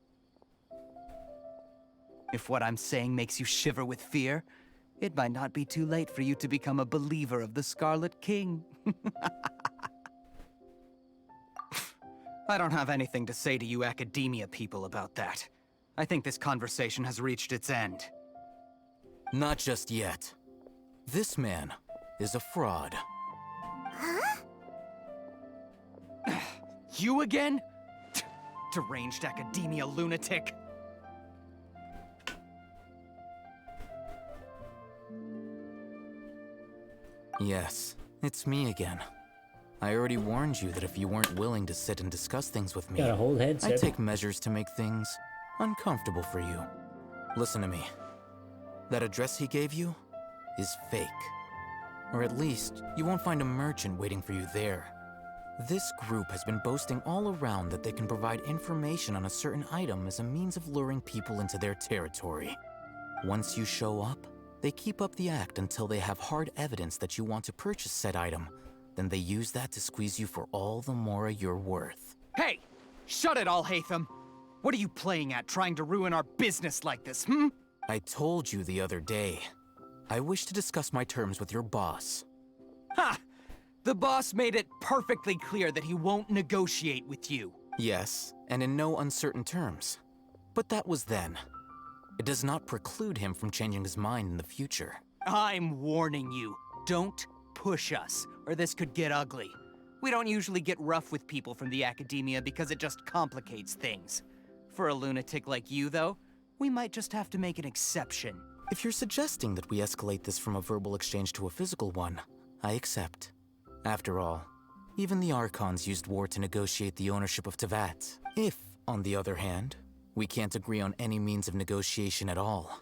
If what I'm saying makes you shiver with fear, it might not be too late for you to become a believer of the Scarlet King. I don't have anything to say to you Academia people about that. I think this conversation has reached its end. Not just yet. This man is a fraud. Huh? You again? Deranged Academia lunatic. Yes, it's me again. I already warned you that if you weren't willing to sit and discuss things with me, Got a whole headset. I'd take measures to make things uncomfortable for you. Listen to me. That address he gave you is fake. Or at least, you won't find a merchant waiting for you there. This group has been boasting all around that they can provide information on a certain item as a means of luring people into their territory. Once you show up, they keep up the act until they have hard evidence that you want to purchase said item. Then they use that to squeeze you for all the more you're worth. Hey! Shut it, Alhaitham! What are you playing at, trying to ruin our business like this, hmm? I told you the other day. I wish to discuss my terms with your boss. Ha! The boss made it perfectly clear that he won't negotiate with you. Yes, and in no uncertain terms. But that was then. It does not preclude him from changing his mind in the future. I'm warning you. Don't push us, or this could get ugly. We don't usually get rough with people from the Academia because it just complicates things. For a lunatic like you, though, we might just have to make an exception. If you're suggesting that we escalate this from a verbal exchange to a physical one, I accept. After all, even the Archons used war to negotiate the ownership of Tevat. If, on the other hand, we can't agree on any means of negotiation at all,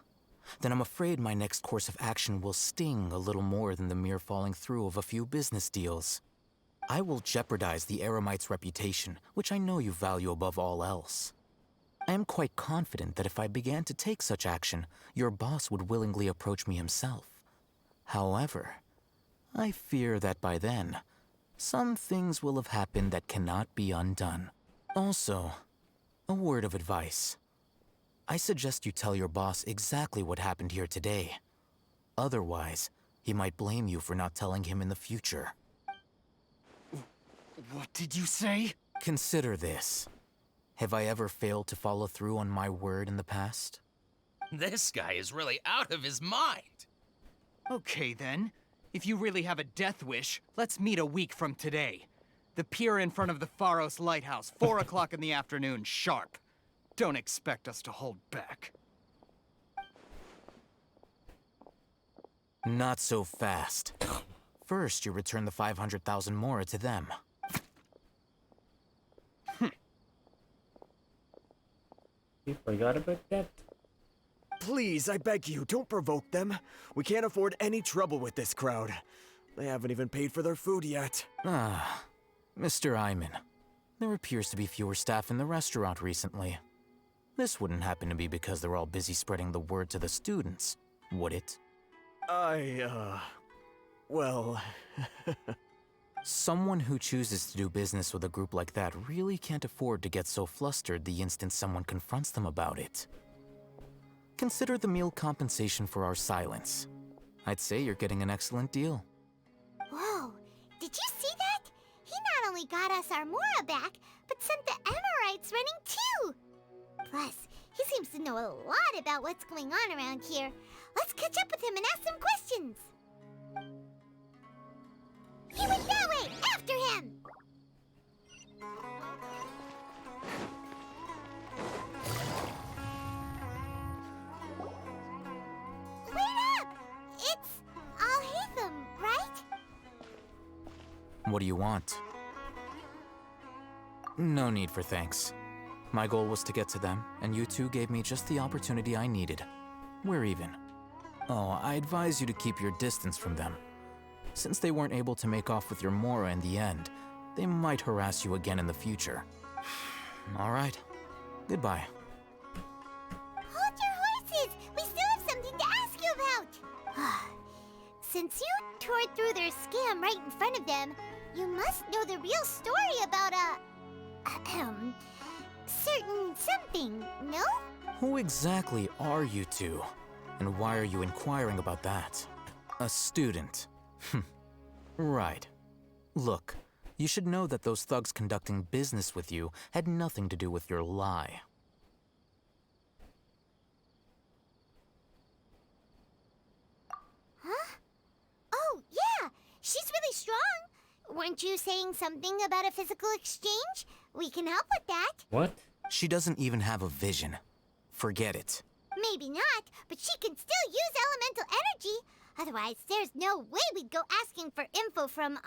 then I'm afraid my next course of action will sting a little more than the mere falling through of a few business deals. I will jeopardize the Eremite's reputation, which I know you value above all else. I am quite confident that if I began to take such action, your boss would willingly approach me himself. However, I fear that by then, some things will have happened that cannot be undone. Also, a word of advice. I suggest you tell your boss exactly what happened here today. Otherwise, he might blame you for not telling him in the future. What did you say? Consider this. Have I ever failed to follow through on my word in the past? This guy is really out of his mind. Okay then. If you really have a death wish, let's meet a week from today. The pier in front of the Pharos Lighthouse, 4 o'clock in the afternoon, sharp. Don't expect us to hold back. Not so fast. First, you return the 500,000 mora to them. You forgot about that? Please, I beg you, don't provoke them. We can't afford any trouble with this crowd. They haven't even paid for their food yet. Ah, Mr. Iman. There appears to be fewer staff in the restaurant recently. This wouldn't happen to be because they're all busy spreading the word to the students, would it? Well... Someone who chooses to do business with a group like that really can't afford to get so flustered the instant someone confronts them about it. Consider the meal compensation for our silence. I'd say you're getting an excellent deal. Whoa, did you see that? He not only got us our Mora back, but sent the Emirites running too! Plus, he seems to know a lot about what's going on around here. Let's catch up with him and ask some questions! He went that way! After him! Wait up! It's Al-Haytham, right? What do you want? No need for thanks. My goal was to get to them, and you two gave me just the opportunity I needed. We're even. Oh, I advise you to keep your distance from them. Since they weren't able to make off with your Mora in the end, they might harass you again in the future. All right. Goodbye. Hold your horses! We still have something to ask you about! Since you tore through their scam right in front of them, you must know the real story about certain something, no? Who exactly are you two? And why are you inquiring about that? A student. Right. Look, you should know that those thugs conducting business with you had nothing to do with your lie. Huh? Oh, yeah! She's really strong! Weren't you saying something about a physical exchange? We can help with that. What? She doesn't even have a vision. Forget it. Maybe not, but she can still use elemental energy. Otherwise, there's no way we'd go asking for info from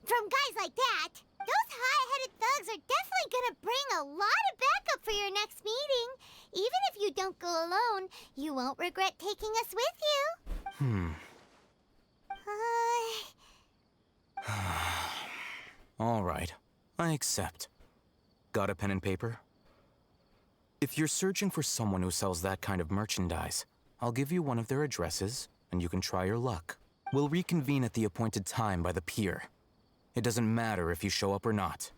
from guys like that. Those high-headed thugs are definitely gonna bring a lot of backup for your next meeting. Even if you don't go alone, you won't regret taking us with you. All right. I accept. Got a pen and paper? If you're searching for someone who sells that kind of merchandise, I'll give you one of their addresses, and you can try your luck. We'll reconvene at the appointed time by the pier. It doesn't matter if you show up or not.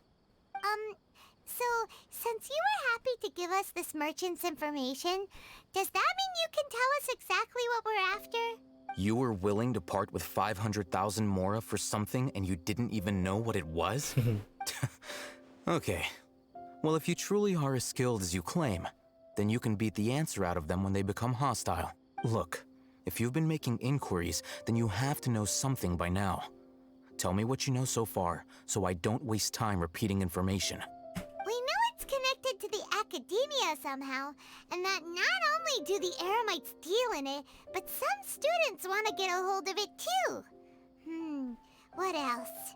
So, since you were happy to give us this merchant's information, does that mean you can tell us exactly what we're after? You were willing to part with 500,000 mora for something and you didn't even know what it was? Okay. Well, if you truly are as skilled as you claim, then you can beat the answer out of them when they become hostile. Look, if you've been making inquiries, then you have to know something by now. Tell me what you know so far, so I don't waste time repeating information. We know it's connected to the academia somehow, and that not only do the Eremites deal in it, but some students want to get a hold of it too. What else?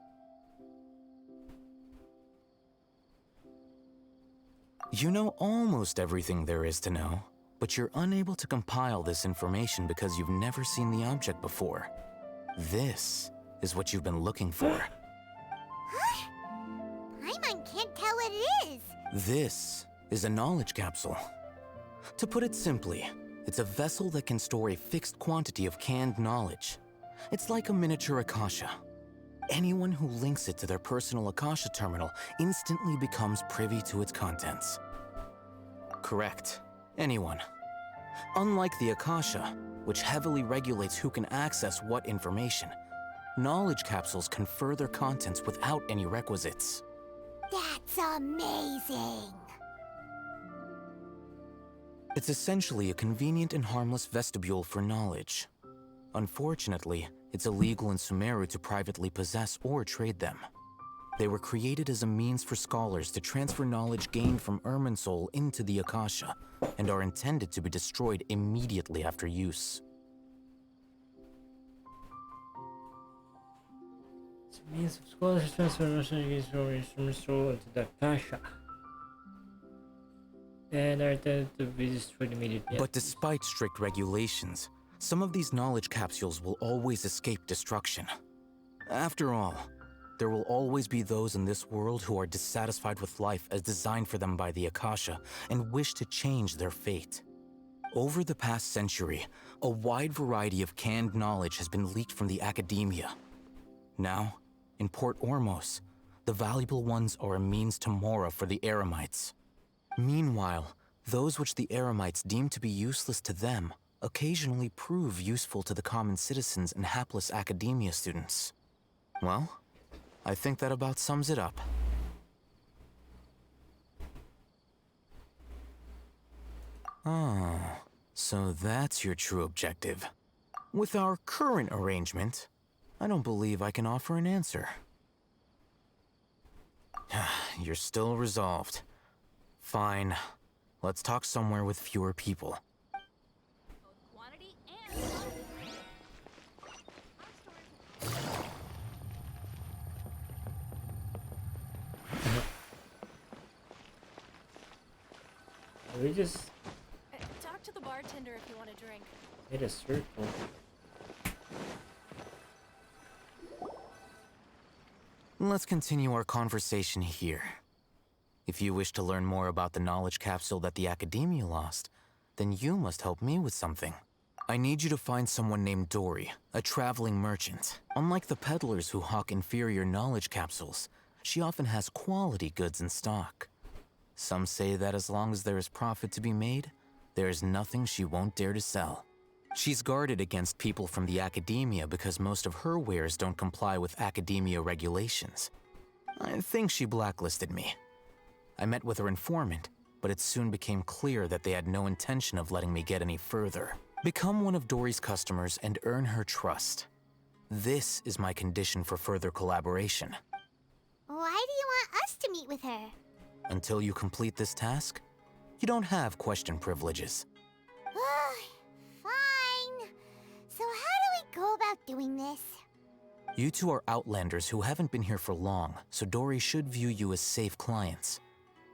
You know almost everything there is to know, but you're unable to compile this information because you've never seen the object before. This is what you've been looking for. Paimon can't tell what it is. This is a knowledge capsule. To put it simply, it's a vessel that can store a fixed quantity of canned knowledge. It's like a miniature Akasha. Anyone who links it to their personal Akasha terminal instantly becomes privy to its contents. Correct. Anyone. Unlike the Akasha, which heavily regulates who can access what information, Knowledge capsules confer their contents without any requisites. That's amazing! It's essentially a convenient and harmless vestibule for knowledge. Unfortunately, it's illegal in Sumeru to privately possess or trade them. They were created as a means for scholars to transfer knowledge gained from Irminsul into the Akasha, and are intended to be destroyed immediately after use. It's a means of scholars transfer knowledge from Irminsul into the Akasha, and are intended to be destroyed immediately. But despite strict regulations, some of these knowledge capsules will always escape destruction. After all, there will always be those in this world who are dissatisfied with life as designed for them by the Akasha and wish to change their fate. Over the past century, a wide variety of canned knowledge has been leaked from the academia. Now, in Port Ormos, the valuable ones are a means to mora for the Eremites. Meanwhile, those which the Eremites deem to be useless to them occasionally prove useful to the common citizens and hapless academia students. Well, I think that about sums it up. Oh, so that's your true objective. With our current arrangement, I don't believe I can offer an answer. You're still resolved. Fine. Let's talk somewhere with fewer people. We just Talk to the bartender if you want a drink. made a circle. Let's continue our conversation here. If you wish to learn more about the knowledge capsule that the Academia lost, then you must help me with something. I need you to find someone named Dory, a traveling merchant. Unlike the peddlers who hawk inferior knowledge capsules, she often has quality goods in stock. Some say that as long as there is profit to be made, there is nothing she won't dare to sell. She's guarded against people from the Academia because most of her wares don't comply with Academia regulations. I think she blacklisted me. I met with her informant, but it soon became clear that they had no intention of letting me get any further. Become one of Dory's customers and earn her trust. This is my condition for further collaboration. Why do you want us to meet with her? Until you complete this task, you don't have question privileges. Fine. So how do we go about doing this? You two are outlanders who haven't been here for long, so Dory should view you as safe clients.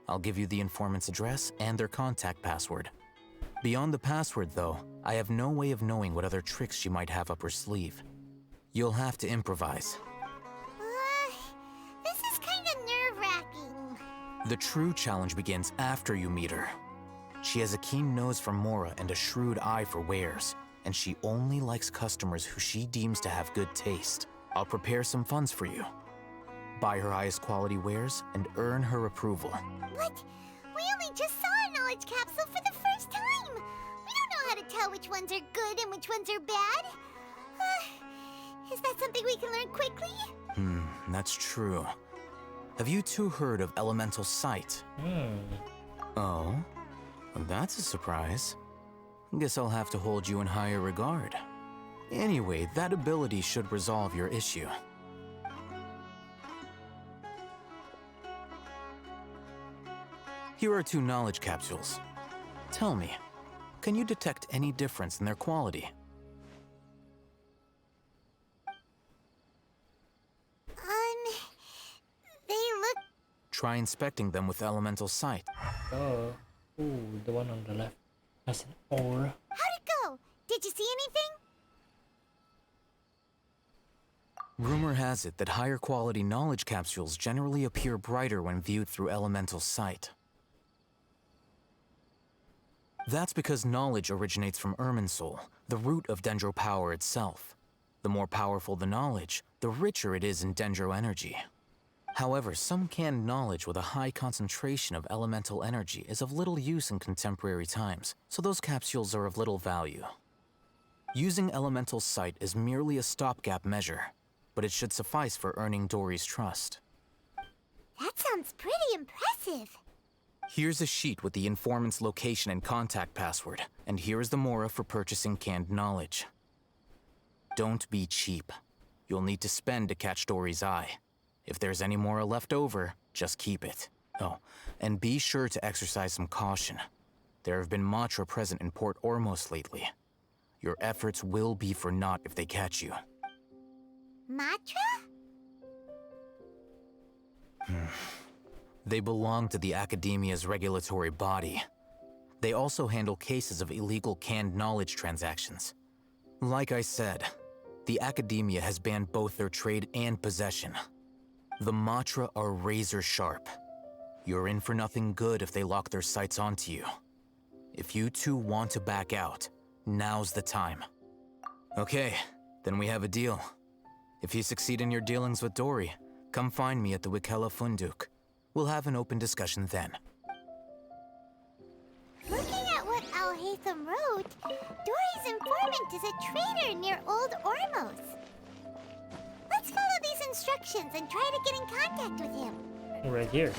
I'll give you the informant's address and their contact password. Beyond the password, though, I have no way of knowing what other tricks she might have up her sleeve. You'll have to improvise. This is kind of nerve-wracking. The true challenge begins after you meet her. She has a keen nose for mora and a shrewd eye for wares, and she only likes customers who she deems to have good taste. I'll prepare some funds for you. Buy her highest quality wares and earn her approval. But we only just saw a knowledge capsule for the first time. We don't know how to tell which ones are good and which ones are bad. Is that something we can learn quickly? That's true. Have you two heard of elemental sight? Oh? Well, that's a surprise. Guess I'll have to hold you in higher regard. Anyway, that ability should resolve your issue. Here are 2 knowledge capsules. Tell me, can you detect any difference in their quality? They look... Try inspecting them with elemental sight. Oh, ooh, the one on the left has an aura. How'd it go? Did you see anything? Rumor has it that higher quality knowledge capsules generally appear brighter when viewed through elemental sight. That's because knowledge originates from Irminsul, the root of Dendro power itself. The more powerful the knowledge, the richer it is in Dendro energy. However, some canned knowledge with a high concentration of elemental energy is of little use in contemporary times, so those capsules are of little value. Using elemental sight is merely a stopgap measure. but it should suffice for earning Dory's trust. That sounds pretty impressive. Here's a sheet with the informant's location and contact password, and here is the mora for purchasing canned knowledge. Don't be cheap. You'll need to spend to catch Dory's eye. If there's any mora left over, just keep it. Oh, and be sure to exercise some caution. There have been Matra present in Port Ormos lately. Your efforts will be for naught if they catch you. Matra? They belong to the Academia's regulatory body. They also handle cases of illegal canned knowledge transactions. Like I said, the Academia has banned both their trade and possession. The Matra are razor sharp. You're in for nothing good if they lock their sights onto you. If you two want to back out, now's the time. Okay, then we have a deal. If you succeed in your dealings with Dory, come find me at the Wikela Funduk. We'll have an open discussion then. Looking at what Al-Haytham wrote, Dory's informant is a trader near Old Ormos. Let's follow these instructions and try to get in contact with him. Right here.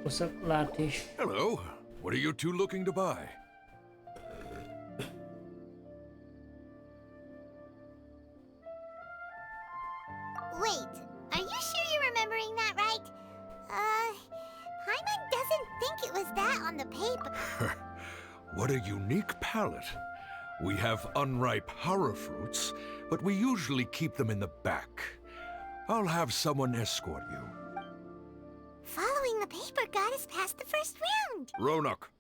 What's up, Latish? Hello. What are you two looking to buy? Wait, are you sure you're remembering that right? Paimon doesn't think it was that on the paper. What a unique palate. We have unripe hara fruits, but we usually keep them in the back. I'll have someone escort you. Following the paper got us past the first round. Ronak,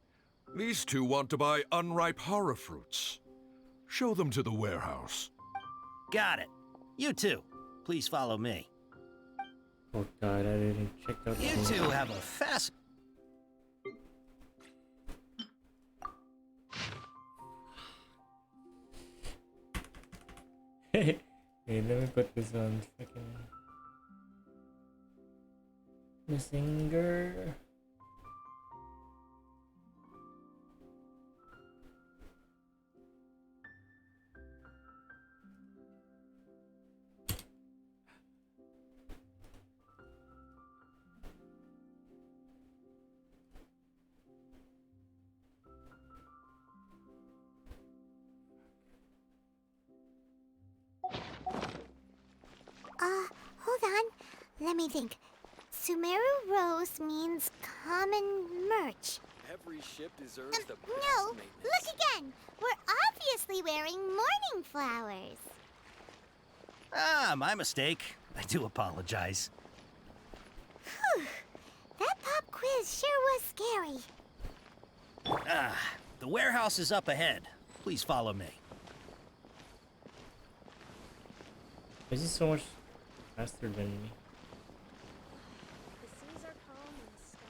these two want to buy unripe hara fruits. Show them to the warehouse. Got it. You two, please follow me. Oh god, I didn't check out You two have a fast... Hey, let me put this on fucking Messenger. Hold on. Let me think. Sumeru Rose means common merch. Every ship deserves the No, look again. We're obviously wearing morning flowers. Ah, my mistake. I do apologize. Whew. That pop quiz sure was scary. Ah, the warehouse is up ahead. Please follow me. Is this so much faster than me? The seas are calm and the sky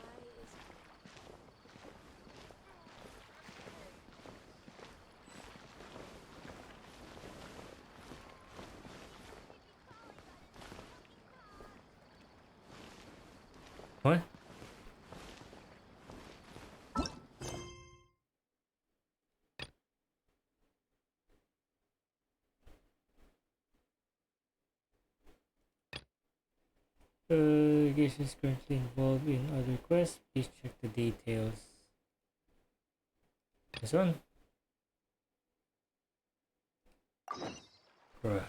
is... What? Guess is currently involved in other quests. Please check the details. This one? Bruh.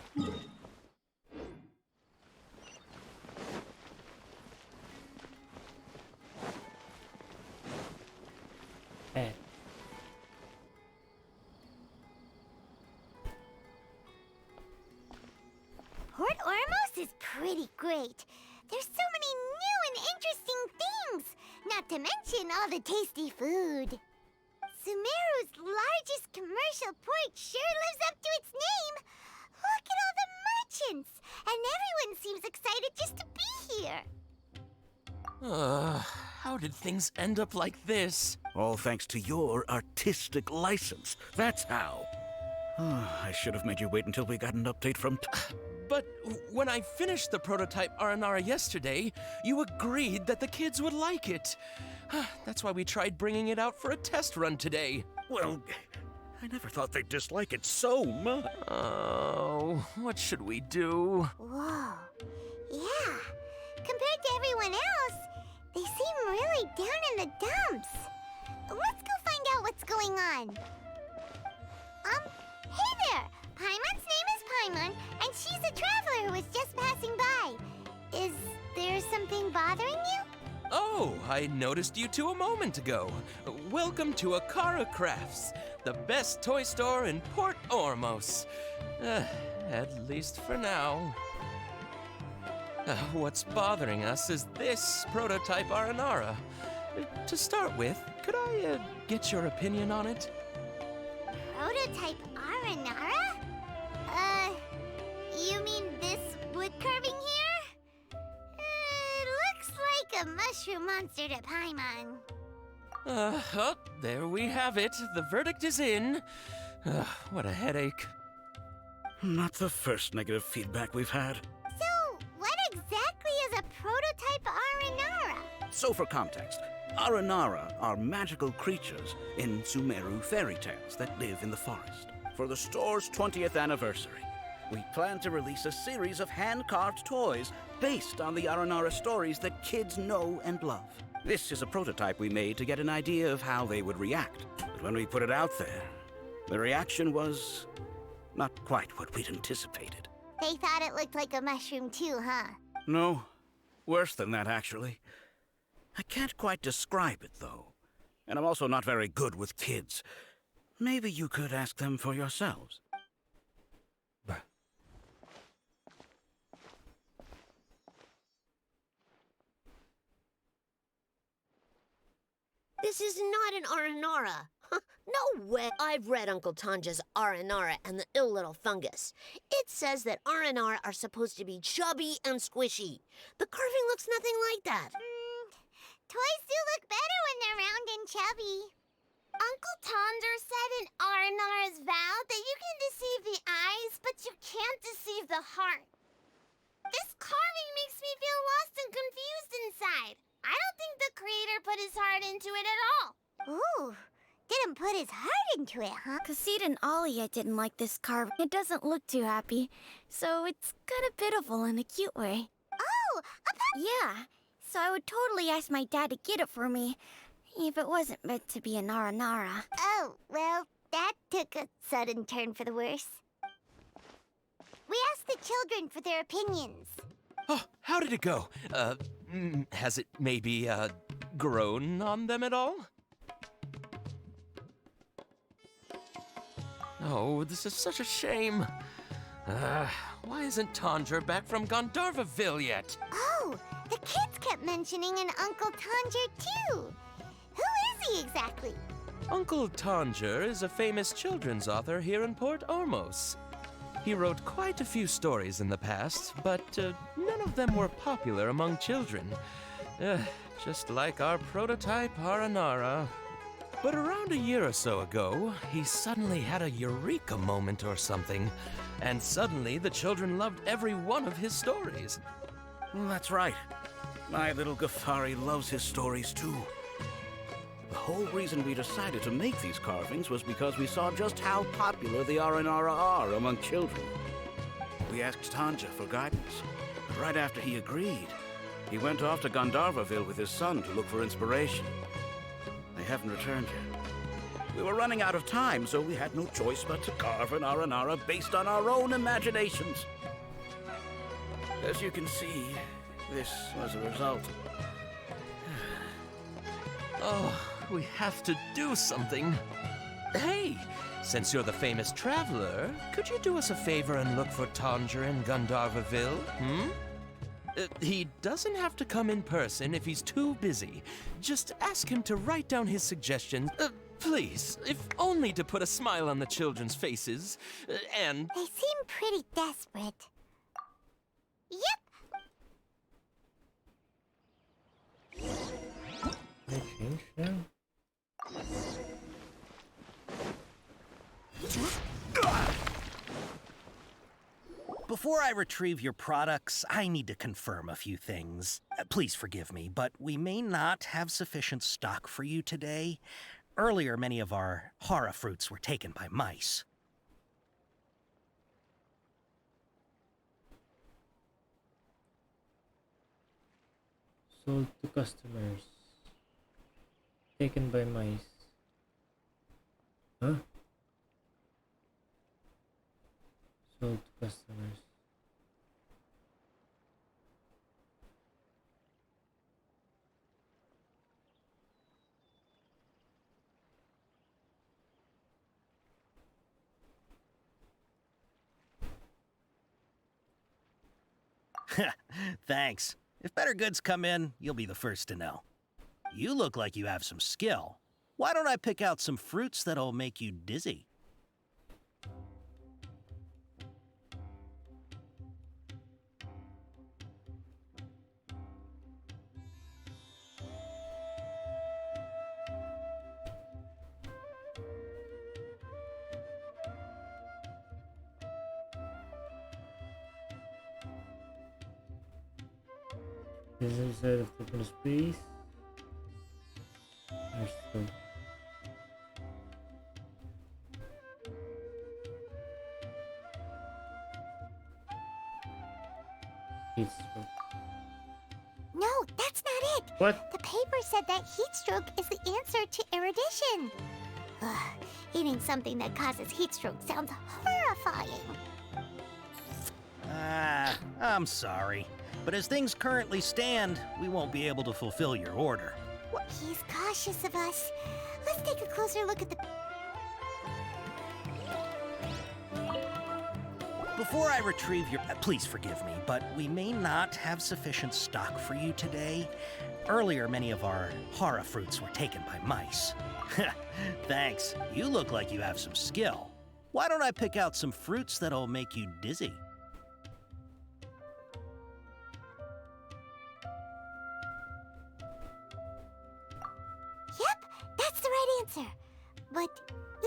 Hey. Port Ormos is pretty great. There's so many new and interesting things, not to mention all the tasty food. Sumeru's largest commercial port sure lives up to its name. Look at all the merchants, and everyone seems excited just to be here. How did things end up like this? All thanks to your artistic license. That's how. I should have made you wait until we got an update from... But when I finished the prototype Aranara yesterday, you agreed that the kids would like it. That's why we tried bringing it out for a test run today. Well, I never thought they'd dislike it so much. Oh, what should we do? Whoa. Yeah. Compared to everyone else, they seem really down in the dumps. Let's go find out what's going on. Hey there! Paimon's name is Paimon, and she's a traveler who was just passing by. Is there something bothering you? Oh, I noticed you two a moment ago. Welcome to Akara Crafts, the best toy store in Port Ormos. At least for now. What's bothering us is this prototype Aranara. To start with, could I get your opinion on it? Prototype Aranara? You mean this wood carving here? It looks like a mushroom monster to Paimon. Oh, there we have it. The verdict is in. What a headache. Not the first negative feedback we've had. So, what exactly is a prototype Aranara? So for context, Aranara are magical creatures in Sumeru fairy tales that live in the forest. For the store's 20th anniversary, we plan to release a series of hand-carved toys based on the Aranara stories that kids know and love. This is a prototype we made to get an idea of how they would react. But when we put it out there, the reaction was not quite what we'd anticipated. They thought it looked like a mushroom too, huh? No, worse than that, actually. I can't quite describe it, though. And I'm also not very good with kids. Maybe you could ask them for yourselves. This is not an Aranara. No way. I've read Uncle Tanja's Aranara and the Ill Little Fungus. It says that Aranara are supposed to be chubby and squishy. The carving looks nothing like that. Toys do look better when they're round and chubby. Uncle Tonder said in Aranara's vow that you can deceive the eyes, but you can't deceive the heart. This carving makes me feel lost and confused inside. I don't think the creator put his heart into it at all. Ooh, didn't put his heart into it, huh? Kassid and Alia didn't like this carving. It doesn't look too happy, so it's kind of pitiful in a cute way. Oh, yeah. So I would totally ask my dad to get it for me, if it wasn't meant to be an Aranara. Oh, well, that took a sudden turn for the worse. We asked the children for their opinions. Oh, how did it go? Has it maybe, grown on them at all? Oh, this is such a shame. Why isn't Tanger back from Gandharvaville yet? Oh, the kids kept mentioning an Uncle Tanger, too. Who is he exactly? Uncle Tanger is a famous children's author here in Port Ormos. He wrote quite a few stories in the past, but none of them were popular among children. Just like our prototype Aranara. But around a year or so ago, he suddenly had a eureka moment or something, and suddenly the children loved every one of his stories. That's right. My little Ghaffari loves his stories too. The whole reason we decided to make these carvings was because we saw just how popular the Aranara are among children. We asked Tanja for guidance, but right after he agreed, he went off to Gandharvaville with his son to look for inspiration. They haven't returned yet. We were running out of time, so we had no choice but to carve an Aranara based on our own imaginations. As you can see, this was a result. Oh, we have to do something. Hey, since you're the famous traveler, could you do us a favor and look for Tanger in Gandharvaville, he doesn't have to come in person if he's too busy. Just ask him to write down his suggestions, please, if only to put a smile on the children's faces, and... They seem pretty desperate. Yep. Can I change now? Before I retrieve your products, I need to confirm a few things. Please forgive me, but we may not have sufficient stock for you today. Earlier, many of our hara fruits were taken by mice. Sold to customers. Taken by mice. Huh? Sold to customers. Thanks. If better goods come in, you'll be the first to know. You look like you have some skill. Why don't I pick out some fruits that'll make you dizzy? This is inside of the open space. There's some. Heat stroke. No, that's not it. What? The paper said that heat stroke is the answer to erudition. Ugh, eating something that causes heat stroke sounds horrifying. I'm sorry. But as things currently stand, we won't be able to fulfill your order. He's cautious of us. Let's take a closer look at the... Before I retrieve your... please forgive me, but we may not have sufficient stock for you today. Earlier, many of our hara fruits were taken by mice. Thanks. You look like you have some skill. Why don't I pick out some fruits that'll make you dizzy? Yep, that's the right answer. But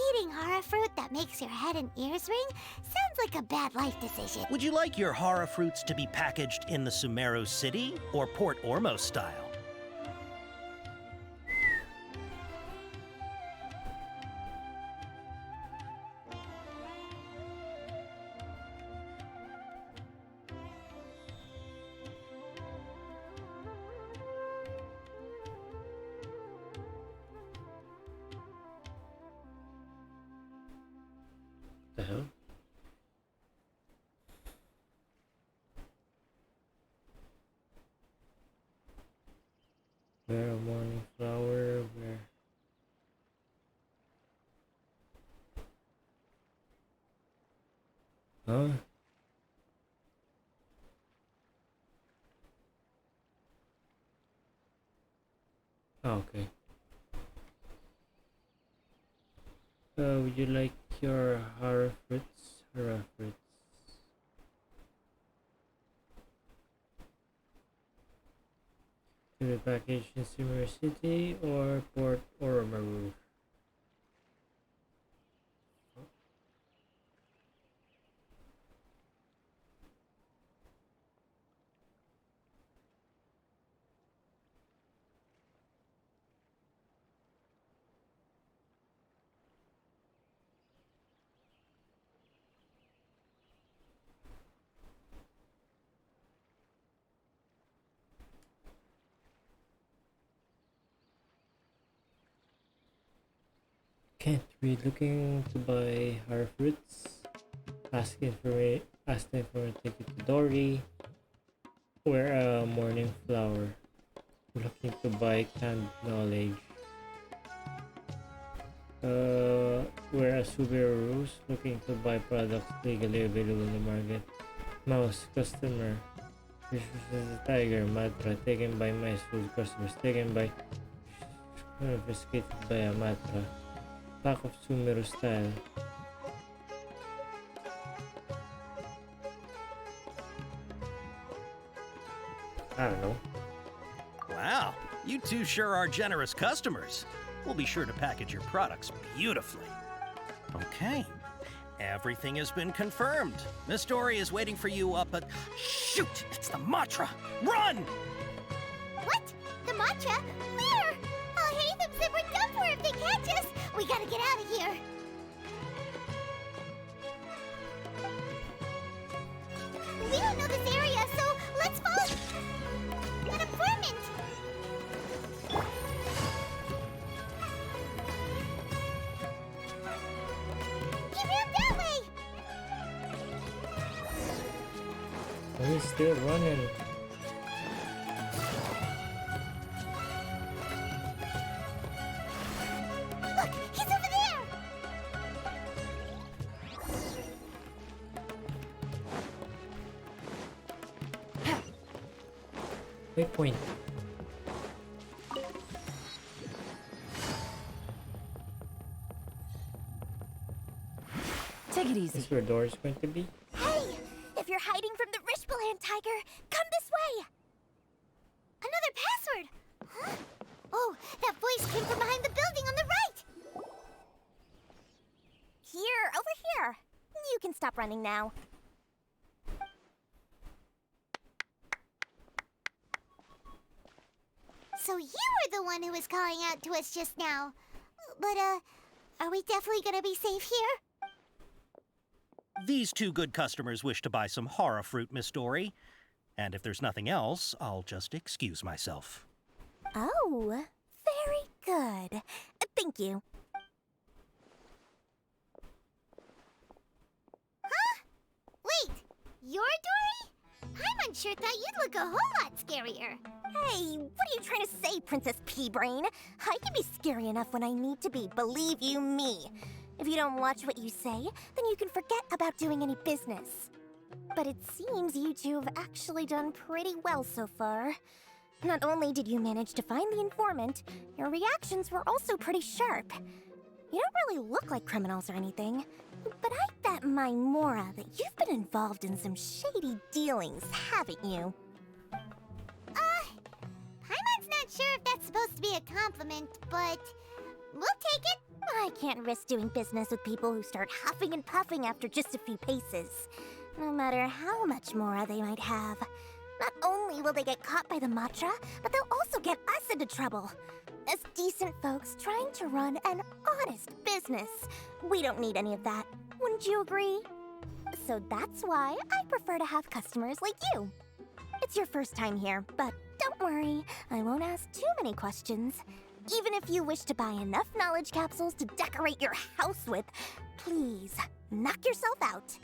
eating hara fruit that makes your head and ears ring sounds like a bad life decision. Would you like your hara fruits to be packaged in the Sumeru City or Port Ormos style? The hell? Where a morning flower, where... Huh? Oh, okay. Would you like your hara fruits? Hara fruits. To be packaged in Sumeru City or Port Ormos? Can't read. Looking to buy hara fruits. Asking for it. Asking for a ticket to Dory. Wear a morning flower. Looking to buy canned knowledge. Wear a Sumeru. Looking to buy products legally available in the market. Mouse customer. Vicious as a tiger. Matra taken by mice. Food customers taken by. Confiscated by a matra. Pack of Sumeru style. I don't know. Wow, you two sure are generous customers. We'll be sure to package your products beautifully. Okay, everything has been confirmed. Miss Dory is waiting for you up at... Shoot, it's the Matra! Run! What? The matcha? Where? I'll hate them if we're done for if they catch us. out of here! We don't know this area, so let's follow an informant! He ran that way! Oh, he's still running. Look, he's over there! Waypoint. Take it easy. This is where door is going to be. Hey! If you're hiding from the Rishbaland tiger, come this way! Another password! Huh? Oh, that voice came from behind the building on the right! Here, over here. You can stop running now. So you were the one who was calling out to us just now. But, are we definitely gonna be safe here? These two good customers wish to buy some horror fruit, Miss Dory. And if there's nothing else, I'll just excuse myself. Oh, very good. Thank you. Huh? Wait, you're Dory? Paimon sure thought you'd look a whole lot scarier. Hey, what are you trying to say, Princess Pea-Brain? I can be scary enough when I need to be, believe you me. If you don't watch what you say, then you can forget about doing any business. But it seems you two have actually done pretty well so far. Not only did you manage to find the informant, your reactions were also pretty sharp. You don't really look like criminals or anything, but I bet my Mora that you've been involved in some shady dealings, haven't you? Paimon's not sure if that's supposed to be a compliment, but we'll take it. I can't risk doing business with people who start huffing and puffing after just a few paces, no matter how much Mora they might have. Not only will they get caught by the Matra, but they'll also get us into trouble. As decent folks trying to run an honest business, we don't need any of that. Wouldn't you agree? So that's why I prefer to have customers like you. It's your first time here, but don't worry, I won't ask too many questions. Even if you wish to buy enough knowledge capsules to decorate your house with, please, knock yourself out.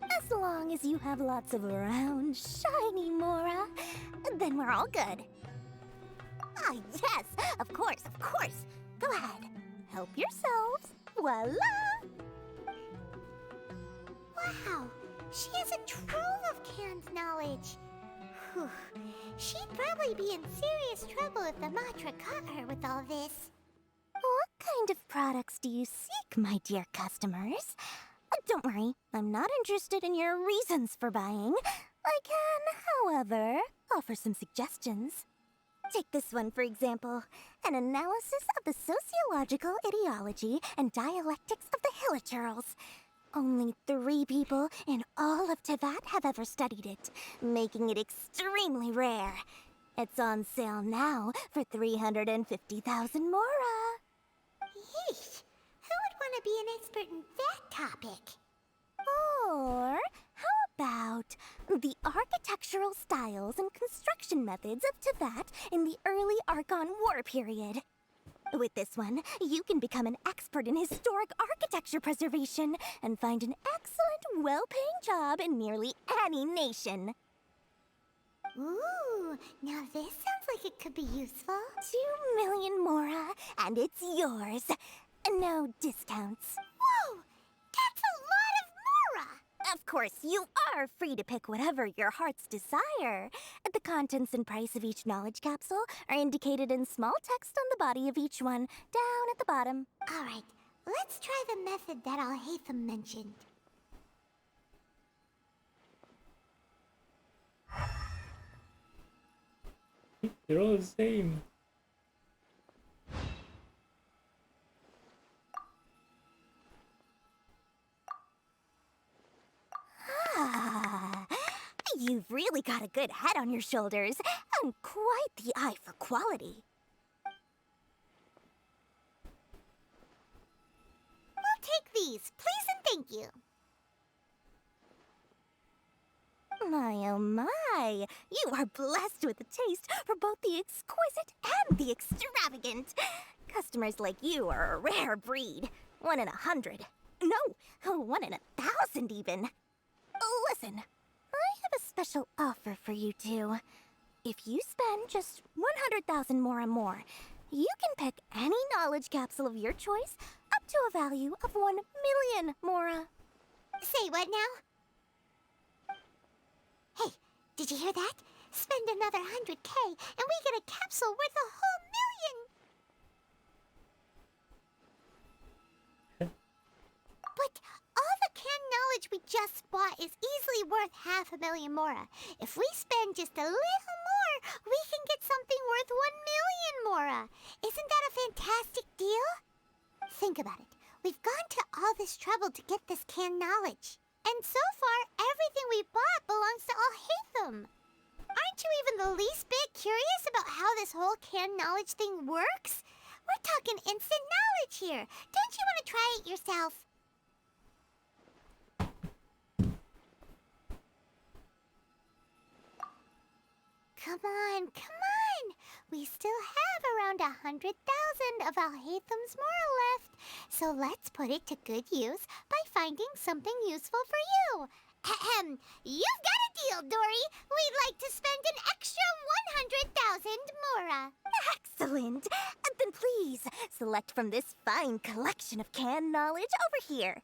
As long as you have lots of round, shiny Mora, then we're all good. Ah, yes, of course, of course. Go ahead, help yourselves. Voila! Wow, she has a trove of canned knowledge. Whew. She'd probably be in serious trouble if the Matra caught her with all this. What kind of products do you seek, my dear customers? Don't worry, I'm not interested in your reasons for buying. I can, however, offer some suggestions. Take this one, for example. An analysis of the sociological ideology and dialectics of the Hilichurls. Only 3 people in all of Teyvat have ever studied it, making it extremely rare. It's on sale now for 350,000 Mora. Yeesh, who would want to be an expert in that topic? Or how about the architectural styles and construction methods of Teyvat in the early Archon War period? With this one, you can become an expert in historic architecture preservation and find an excellent, well-paying job in nearly any nation. Ooh, now this sounds like it could be useful. 2 million Mora, and it's yours. No discounts. Whoa, that's a lot of Mora! Of course, you are free to pick whatever your heart's desire. The contents and price of each knowledge capsule are indicated in small text on the body of each one, down at the bottom. All right, let's try the method that Al-Haytham mentioned. They're all the same. Ah, you've really got a good head on your shoulders, and quite the eye for quality. Please, please and thank you. My oh my, you are blessed with a taste for both the exquisite and the extravagant. Customers like you are a rare breed. 1 in 100. No, 1 in 1,000 even. Listen, I have a special offer for you two. If you spend just 100,000 more, you can pick any knowledge capsule of your choice up to a value of 1 million mora. Say what now? Hey, did you hear that? Spend another 100K and we get a capsule worth a whole million! But all the canned knowledge we just bought is easily worth 500,000 mora. If we spend just a little more, we can get something worth 1 million mora. Isn't that a fantastic deal? Think about it. We've gone to all this trouble to get this canned knowledge. And so far, everything we bought belongs to Alhaitham. Aren't you even the least bit curious about how this whole canned knowledge thing works? We're talking instant knowledge here. Don't you want to try it yourself? Come on, come on! We still have around 100,000 of Alhaitham's moral left, so let's put it to good use by finding something useful for you. Ahem! You've got a deal, Dory! We'd like to spend an extra 100,000 mora. Excellent! Then please, select from this fine collection of canned knowledge over here.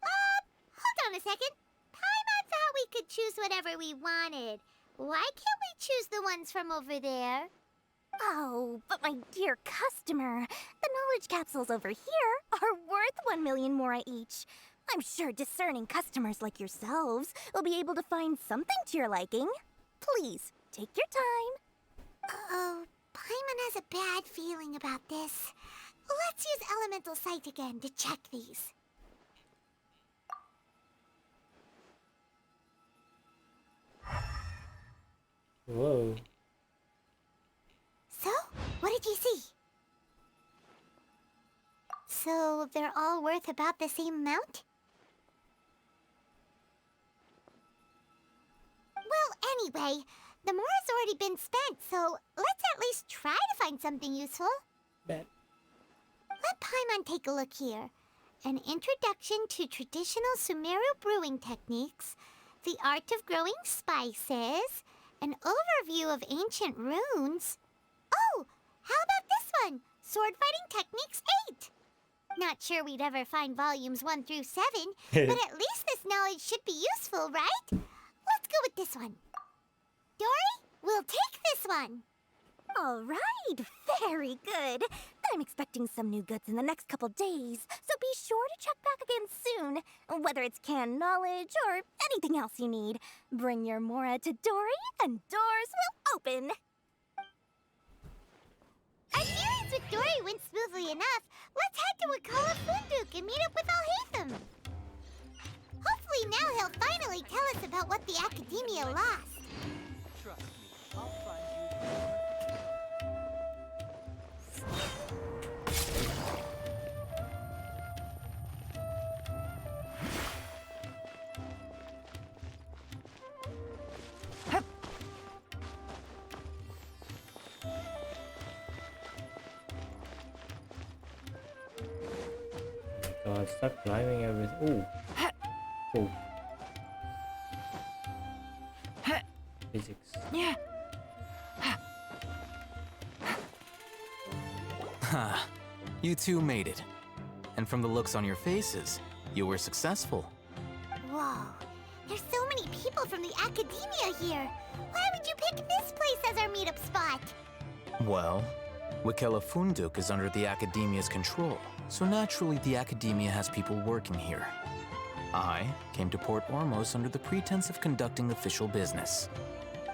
Hold on a second. Paimon thought we could choose whatever we wanted. Why can't we choose the ones from over there? Oh, but my dear customer, the knowledge capsules over here are worth 1 million mora each. I'm sure discerning customers like yourselves will be able to find something to your liking. Please, take your time. Uh-oh, Paimon has a bad feeling about this. Let's use Elemental Sight again to check these. Whoa. So, what did you see? So, they're all worth about the same amount? Well, anyway, the more's already been spent, so let's at least try to find something useful. Bet. Let Paimon take a look here. An introduction to traditional Sumeru brewing techniques, the art of growing spices, an overview of ancient runes. Oh, how about this one? Sword Fighting Techniques 8. Not sure we'd ever find volumes 1 through 7, but at least this knowledge should be useful, right? Let's go with this one. Dory, we'll take this one. All right, very good. I'm expecting some new goods in the next couple days, so be sure to check back again soon. Whether it's canned knowledge or anything else you need, bring your mora to Dory and doors will open. Our dealings with Dory went smoothly enough. Let's head to Wakala Funduk and meet up with Alhaitham. Hopefully now he'll finally tell us about what the Academia lost. Trust me, I'll find you. God, stop climbing everything. Ooh. Ooh. Physics. Ha! You two made it. And from the looks on your faces, you were successful. Whoa, there's so many people from the Academia here. Why would you pick this place as our meetup spot? Well, Wakela Funduk is under the Academia's control, so naturally the Academia has people working here. I came to Port Ormos under the pretense of conducting official business.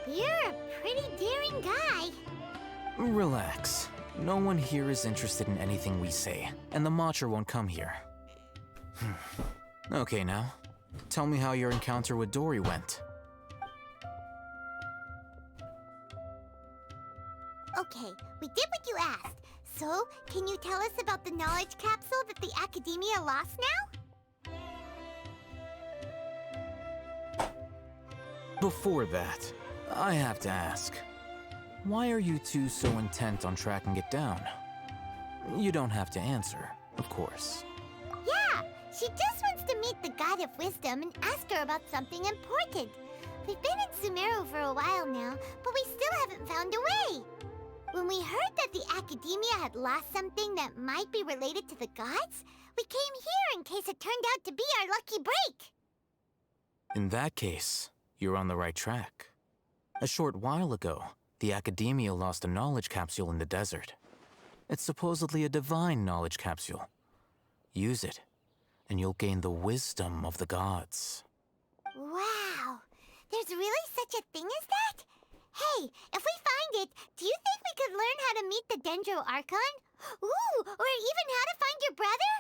You're a pretty daring guy. Relax. No one here is interested in anything we say, and the Matcha won't come here. Okay now, tell me how your encounter with Dory went. Okay, we did what you asked. So, can you tell us about the knowledge capsule that the Academia lost now? Before that, I have to ask, why are you two so intent on tracking it down? You don't have to answer, of course. Yeah, she just wants to meet the God of Wisdom and ask her about something important. We've been in Sumeru for a while now, but we still haven't found a way. When we heard that the Academia had lost something that might be related to the gods, we came here in case it turned out to be our lucky break. In that case, you're on the right track. A short while ago, the Academia lost a knowledge capsule in the desert. It's supposedly a divine knowledge capsule. Use it, and you'll gain the wisdom of the gods. Wow, there's really such a thing as that? Hey, if we find it, do you think we could learn how to meet the Dendro Archon? Ooh, or even how to find your brother?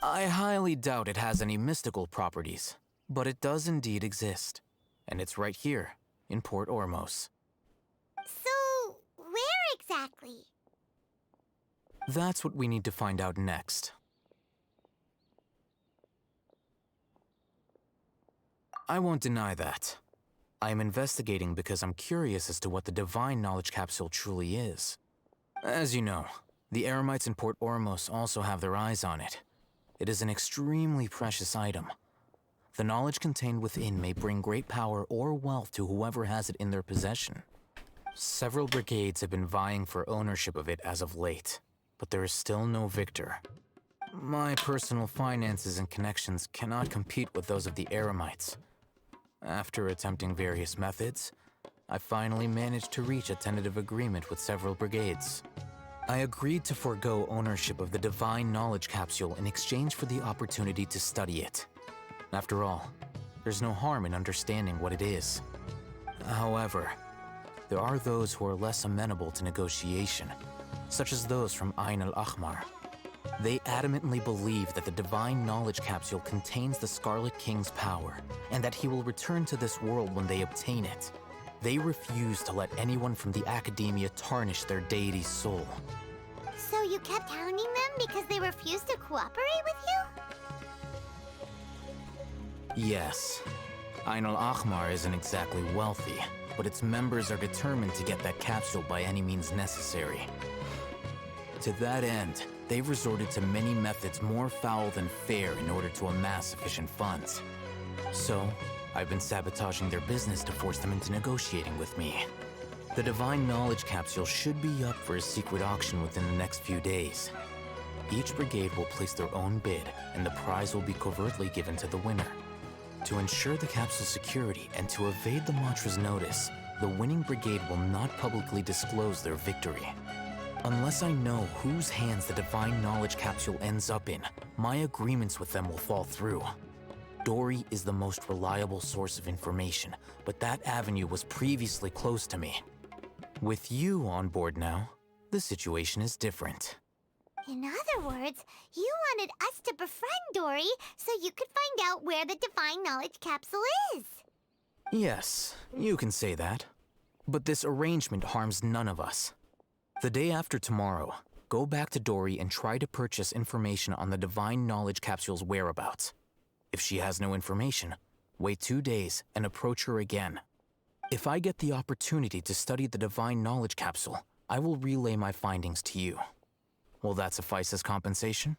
I highly doubt it has any mystical properties, but it does indeed exist. And it's right here, in Port Ormos. So, where exactly? That's what we need to find out next. I won't deny that. I am investigating because I'm curious as to what the Divine Knowledge Capsule truly is. As you know, the Eremites in Port Ormos also have their eyes on it. It is an extremely precious item. The knowledge contained within may bring great power or wealth to whoever has it in their possession. Several brigades have been vying for ownership of it as of late, but there is still no victor. My personal finances and connections cannot compete with those of the Eremites. After attempting various methods, I finally managed to reach a tentative agreement with several brigades. I agreed to forego ownership of the Divine Knowledge Capsule in exchange for the opportunity to study it. After all, there's no harm in understanding what it is. However, there are those who are less amenable to negotiation, such as those from Ain al-Ahmar. They adamantly believe that the Divine Knowledge Capsule contains the Scarlet King's power, and that he will return to this world when they obtain it. They refuse to let anyone from the Academia tarnish their deity's soul. So you kept hounding them because they refused to cooperate with you? Yes. Ain al-Ahmar isn't exactly wealthy, but its members are determined to get that capsule by any means necessary. To that end, they've resorted to many methods more foul than fair in order to amass sufficient funds. So, I've been sabotaging their business to force them into negotiating with me. The Divine Knowledge Capsule should be up for a secret auction within the next few days. Each brigade will place their own bid, and the prize will be covertly given to the winner. To ensure the capsule's security and to evade the mantra's notice, the winning brigade will not publicly disclose their victory. Unless I know whose hands the Divine Knowledge Capsule ends up in, my agreements with them will fall through. Dory is the most reliable source of information, but that avenue was previously closed to me. With you on board now, the situation is different. In other words, you wanted us to befriend Dory so you could find out where the Divine Knowledge Capsule is. Yes, you can say that. But this arrangement harms none of us. The day after tomorrow, go back to Dory and try to purchase information on the Divine Knowledge Capsule's whereabouts. If she has no information, wait 2 days and approach her again. If I get the opportunity to study the Divine Knowledge Capsule, I will relay my findings to you. Will that suffice as compensation?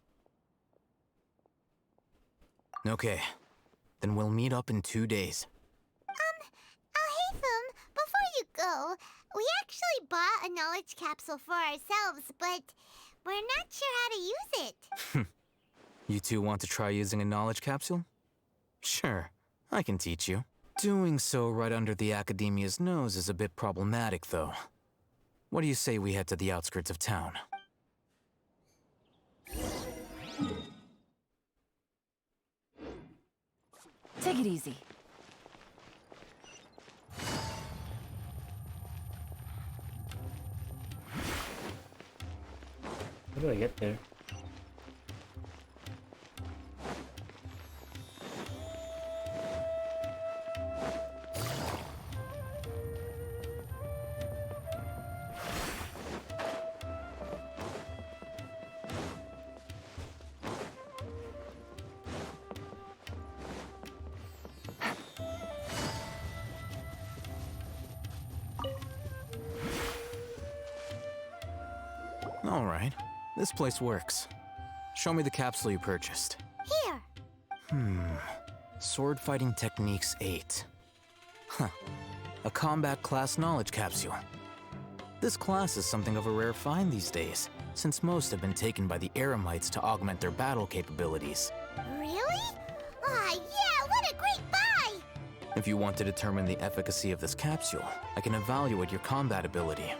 Okay, then we'll meet up in 2 days. Alhaitham, before you go, we actually bought a knowledge capsule for ourselves, but we're not sure how to use it. You two want to try using a knowledge capsule? Sure, I can teach you. Doing so right under the Academia's nose is a bit problematic, though. What do you say we head to the outskirts of town? Take it easy. How do I get there? Alright, this place works. Show me the capsule you purchased. Here. Sword Fighting Techniques 8. Huh. A combat class knowledge capsule. This class is something of a rare find these days, since most have been taken by the Eremites to augment their battle capabilities. Really? Ah, yeah, what a great buy! If you want to determine the efficacy of this capsule, I can evaluate your combat ability.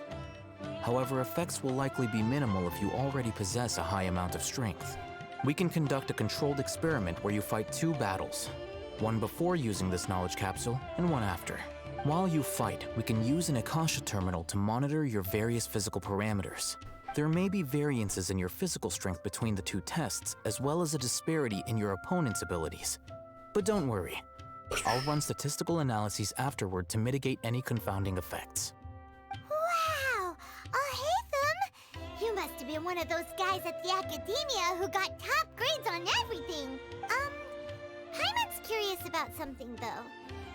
However, effects will likely be minimal if you already possess a high amount of strength. We can conduct a controlled experiment where you fight 2 battles, one before using this knowledge capsule and one after. While you fight, we can use an Akasha terminal to monitor your various physical parameters. There may be variances in your physical strength between the 2 tests, as well as a disparity in your opponent's abilities. But don't worry, I'll run statistical analyses afterward to mitigate any confounding effects. Wow! Hey, you must have been one of those guys at the Academia who got top grades on everything. Paimon's curious about something, though.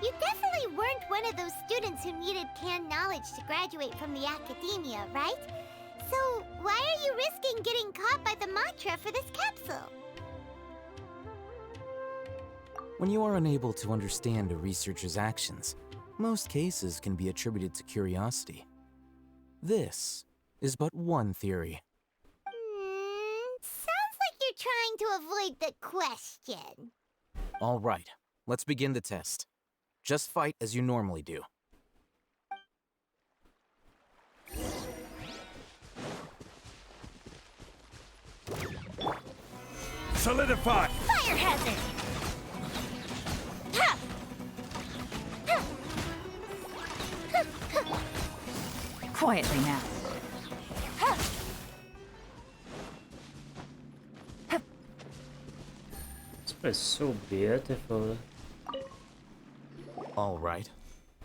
You definitely weren't one of those students who needed canned knowledge to graduate from the Academia, right? So, why are you risking getting caught by the mantra for this capsule? When you are unable to understand a researcher's actions, most cases can be attributed to curiosity. This is but one theory. Sounds like you're trying to avoid the question. All right, let's begin the test. Just fight as you normally do. Solidify! Fire hazard! Ha! Ha! Ha! Ha! Quietly now. Ha! This place is so beautiful. All right.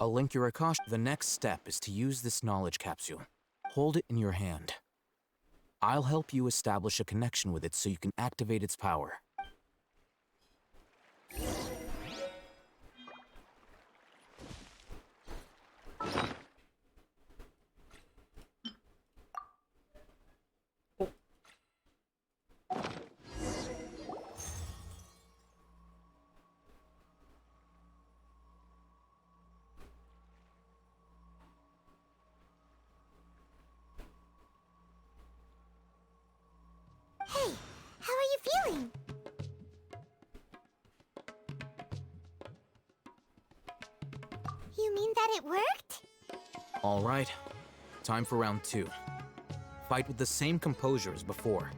I'll link your Akasha. The next step is to use this knowledge capsule. Hold it in your hand. I'll help you establish a connection with it so you can activate its power. Hey, how are you feeling? You mean that it worked? All right. Time for round 2. Fight with the same composure as before.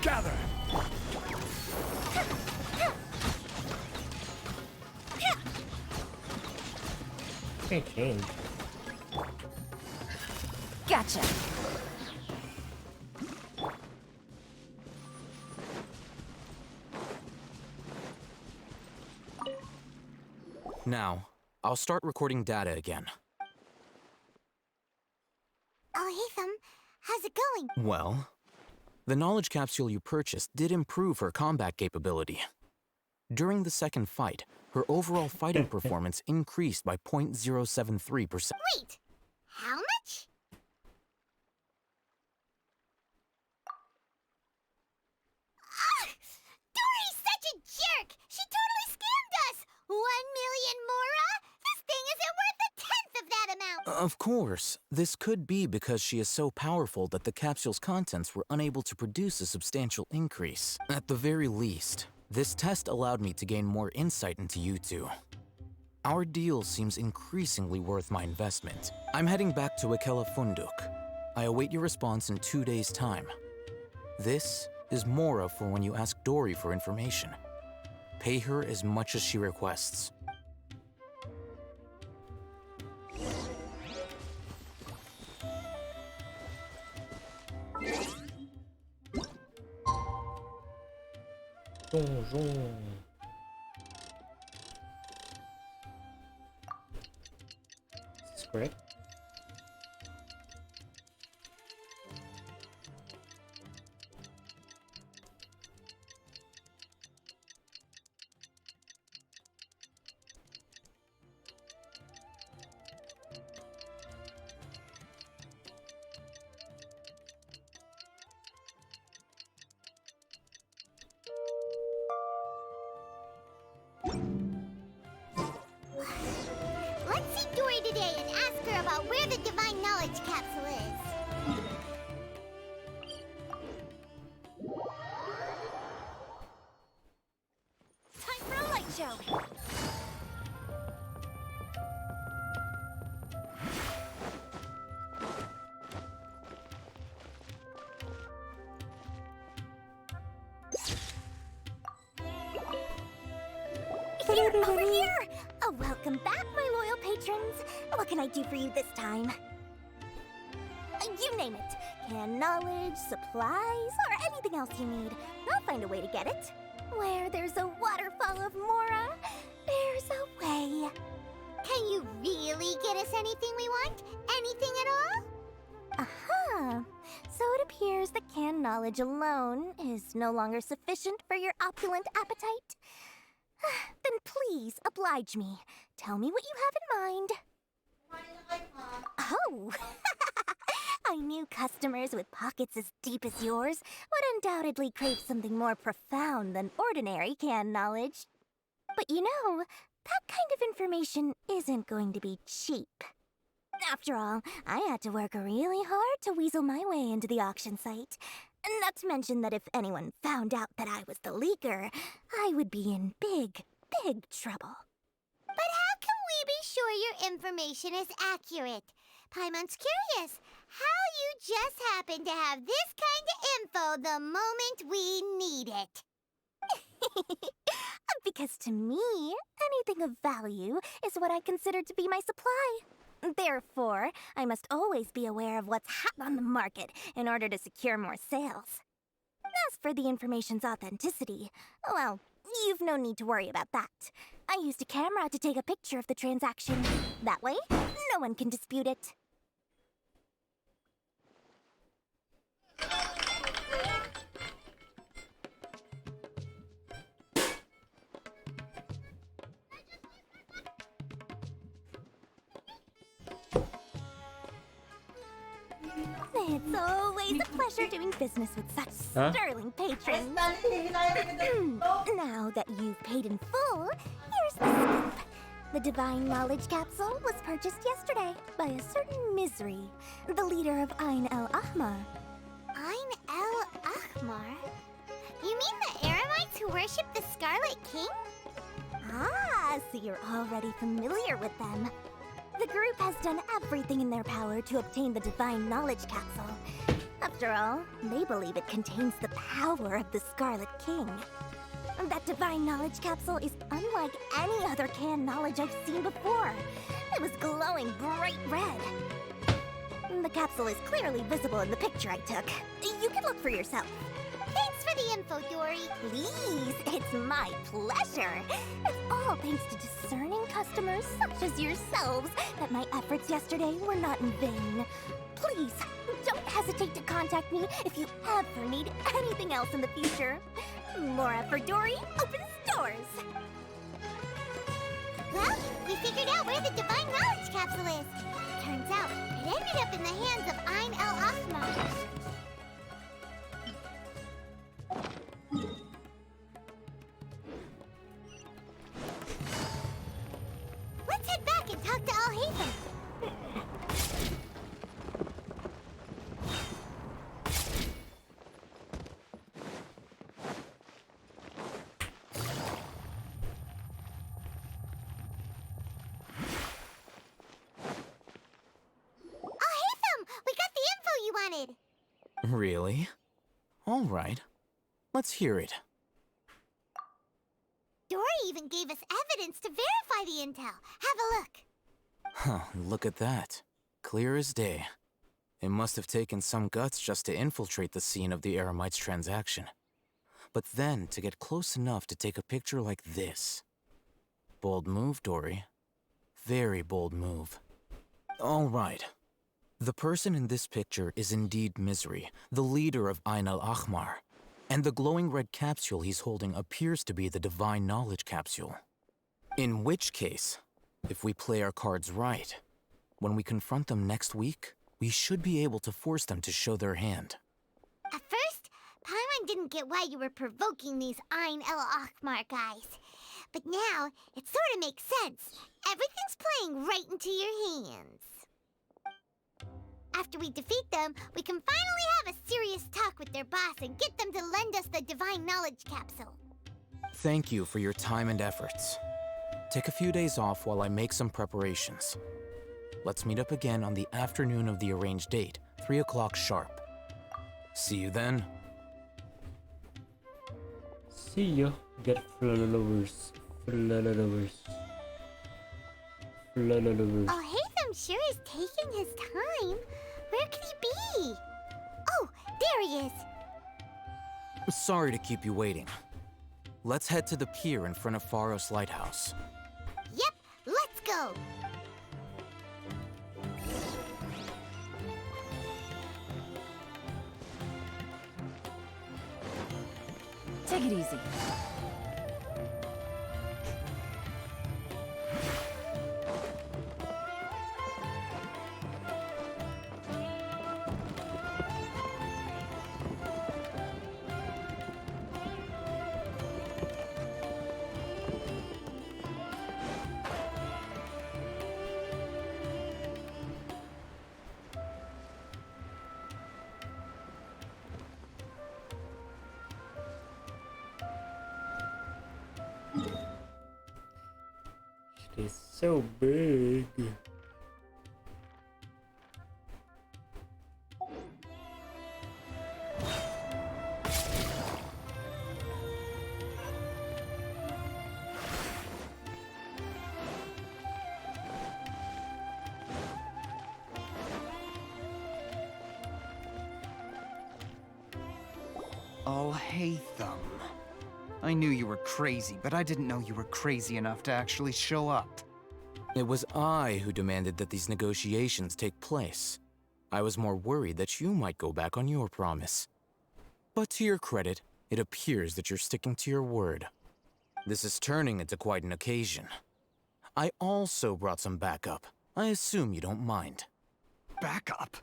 Gather! Can't change. Gotcha. Now, I'll start recording data again. Oh, hey, how's it going? Well, the knowledge capsule you purchased did improve her combat capability. During the second fight, her overall fighting performance increased by 0.073%. Wait, how much? Ah! Dory's such a jerk! She totally scammed us! 1 million mora? This thing isn't worth a tenth of that amount! Of course, this could be because she is so powerful that the capsule's contents were unable to produce a substantial increase. At the very least, this test allowed me to gain more insight into you two. Our deal seems increasingly worth my investment. I'm heading back to Ikela Funduk. I await your response in 2 days' time. This is Mora for when you ask Dory for information. Pay her as much as she requests. Donjon. Is this correct? Let's see Dory today and ask her about where the Divine Knowledge Capsule is. Time for a light show! Here, over here! Oh, welcome back, my loyal patrons. What can I do for you this time? You name it. Can knowledge, supplies, or anything else you need. I'll find a way to get it. Where there's a waterfall of Mora, there's a way. Can you really get us anything we want? Anything at all? Aha! So it appears that canned knowledge alone is no longer sufficient for your opulent appetite. Then please oblige me. Tell me what you have in mind. Oh! I knew customers with pockets as deep as yours would undoubtedly crave something more profound than ordinary canned knowledge. But you know, that kind of information isn't going to be cheap. After all, I had to work really hard to weasel my way into the auction site. Not to mention that if anyone found out that I was the leaker, I would be in big, big trouble. But how can we be sure your information is accurate? Paimon's curious how you just happen to have this kind of info the moment we need it. Because to me, anything of value is what I consider to be my supply. Therefore, I must always be aware of what's hot on the market in order to secure more sales. As for the information's authenticity, well, you've no need to worry about that. I used a camera to take a picture of the transaction. That way, no one can dispute it. It's always a pleasure doing business with such sterling patrons. Now that you've paid in full, here's the scoop. The Divine Knowledge Capsule was purchased yesterday by a certain Misery, the leader of Ain el Ahmar. Ain el Ahmar? You mean the Eremites who worship the Scarlet King? Ah, so you're already familiar with them. The group has done everything in their power to obtain the Divine Knowledge Capsule. After all, they believe it contains the power of the Scarlet King. That Divine Knowledge Capsule is unlike any other canned knowledge I've seen before. It was glowing bright red. The capsule is clearly visible in the picture I took. You can look for yourself. Thanks for the info, Dory. Please, it's my pleasure. It's all thanks to discerning customers such as yourselves that my efforts yesterday were not in vain. Please, don't hesitate to contact me if you ever need anything else in the future. Mora for Dory opens doors. Well, we figured out where the Divine Knowledge Capsule is. Turns out, it ended up in the hands of Ain el Ahmar. Let's head back and talk to Al-Haytham. Al-Haytham! We got the info you wanted! Really? All right. Let's hear it. Dory even gave us evidence to verify the intel. Have a look. Huh, look at that. Clear as day. It must have taken some guts just to infiltrate the scene of the Eremites' transaction. But then to get close enough to take a picture like this. Bold move, Dory. Very bold move. All right. The person in this picture is indeed Misery, the leader of Ain el Ahmar. And the glowing red capsule he's holding appears to be the Divine Knowledge Capsule. In which case, if we play our cards right, when we confront them next week, we should be able to force them to show their hand. At first, Paimon didn't get why you were provoking these Ain el Ahmar guys. But now, it sort of makes sense. Everything's playing right into your hands. After we defeat them, we can finally have a serious talk with their boss and get them to lend us the Divine Knowledge Capsule. Thank you for your time and efforts. Take a few days off while I make some preparations. Let's meet up again on the afternoon of the arranged date, 3 o'clock sharp. See you then. See ya. Get followers. Followers. Followers. Oh, Haytham sure is taking his time. Where could he be? Oh, there he is. Sorry to keep you waiting. Let's head to the pier in front of Faros Lighthouse. Yep, let's go. Take it easy. It is so big. Oh, Haytham. I knew you were crazy, but I didn't know you were crazy enough to actually show up. It was I who demanded that these negotiations take place. I was more worried that you might go back on your promise. But to your credit, it appears that you're sticking to your word. This is turning into quite an occasion. I also brought some backup. I assume you don't mind. Backup?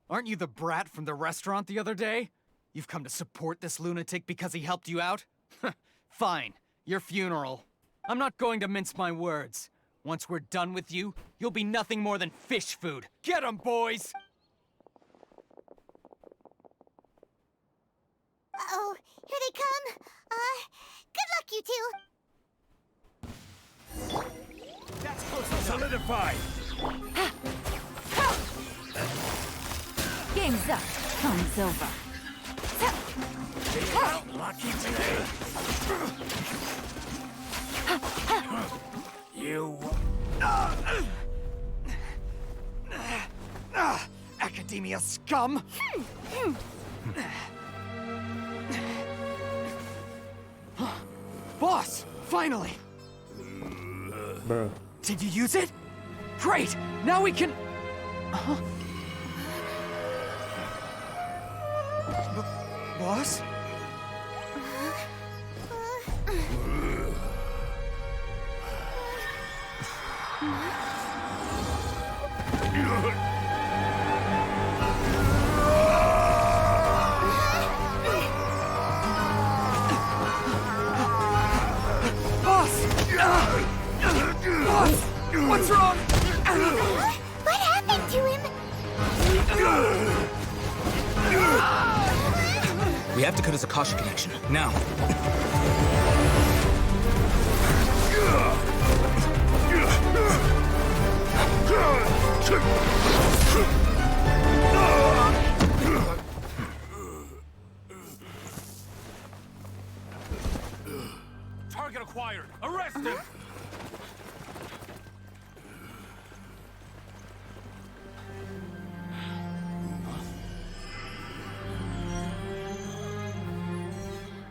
Aren't you the brat from the restaurant the other day? You've come to support this lunatic because he helped you out? Fine, your funeral. I'm not going to mince my words. Once we're done with you, you'll be nothing more than fish food. Get 'em, boys! Uh-oh, here they come. Good luck, you two. That's close enough. Solidify! Game's up. Fun's over. Lucky today. You. Academia scum! Boss! Finally! Bro. Did you use it? Great! Now we can... Boss? Boss! What's wrong? What happened to him? We have to cut his Akasha connection, now. Target acquired. Arrest him.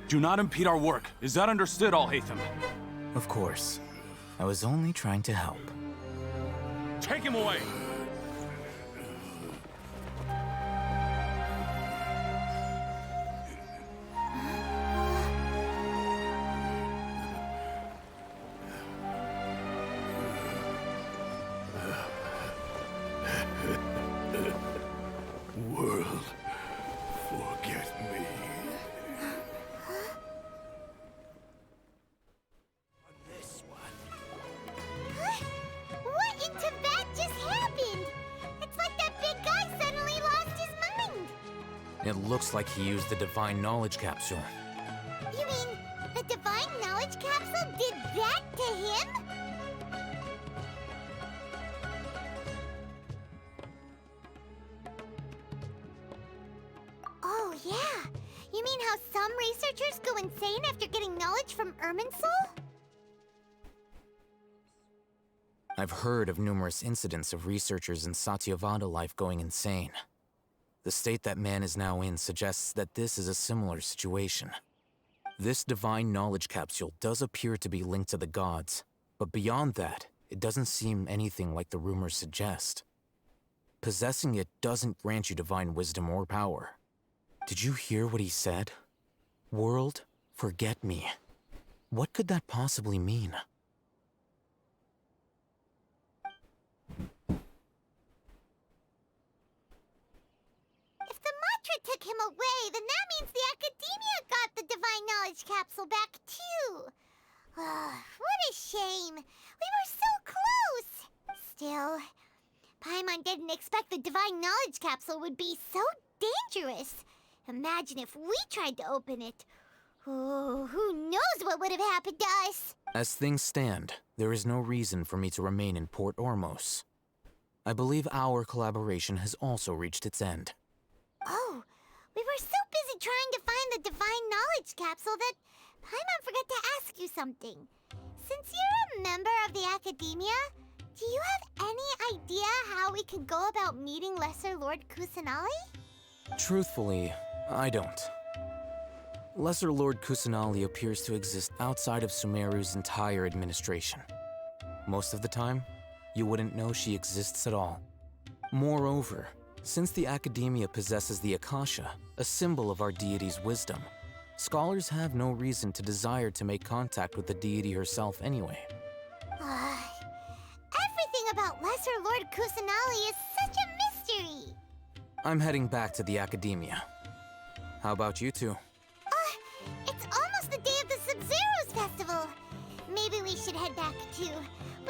Do not impede our work. Is that understood, Al-Haytham? Of course. I was only trying to help. Take him away! World, forget me. On this It looks like he used the Divine Knowledge Capsule. You mean the Divine Knowledge Capsule did that to him? Oh, yeah. You mean how some researchers go insane after getting knowledge from Irminsul? I've heard of numerous incidents of researchers in Satyavada life going insane. The state that man is now in suggests that this is a similar situation. This Divine Knowledge Capsule does appear to be linked to the gods, but beyond that, it doesn't seem anything like the rumors suggest. Possessing it doesn't grant you divine wisdom or power. Did you hear what he said? World, forget me. What could that possibly mean? If the mantra took him away, then that means the Academia got the Divine Knowledge Capsule back too. What a shame. We were so close. Still, Paimon didn't expect the Divine Knowledge Capsule would be so dangerous. Imagine if we tried to open it. Oh, who knows what would have happened to us? As things stand, there is no reason for me to remain in Port Ormos. I believe our collaboration has also reached its end. Oh, we were so busy trying to find the Divine Knowledge Capsule that Paimon forgot to ask you something. Since you're a member of the Academia, do you have any idea how we could go about meeting Lesser Lord Kusanali? Truthfully, I don't. Lesser Lord Kusanali appears to exist outside of Sumeru's entire administration. Most of the time, you wouldn't know she exists at all. Moreover, since the Academia possesses the Akasha, a symbol of our deity's wisdom, scholars have no reason to desire to make contact with the deity herself anyway. Everything about Lesser Lord Kusanali is such a mystery! I'm heading back to the Academia. How about you two? It's almost the day of the Sub-Zero's festival. Maybe we should head back too.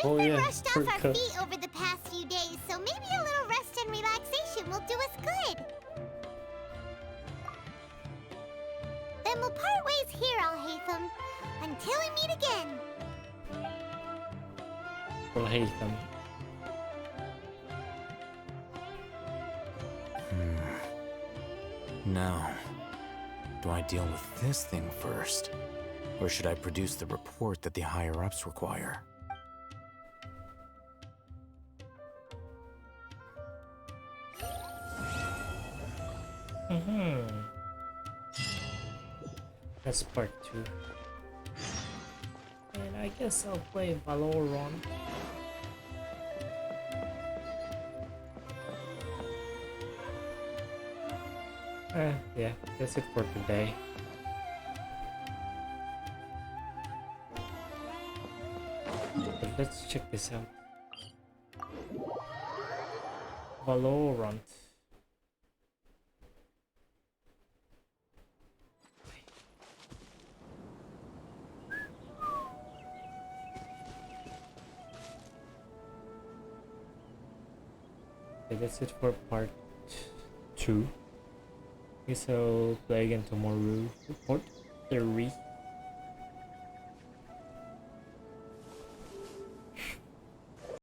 We've been rushed off our feet over the past few days, so maybe a little rest and relaxation will do us good. Then we'll part ways here, Al-Haytham, until we meet again. Al-Haytham. Now, do I deal with this thing first? Or should I produce the report that the higher-ups require? That's part 2. And I guess I'll play Valorant. Yeah, that's it for today. But let's check this out. Valorant. Okay, that's it for part 2. Okay, so play again tomorrow. Report 3.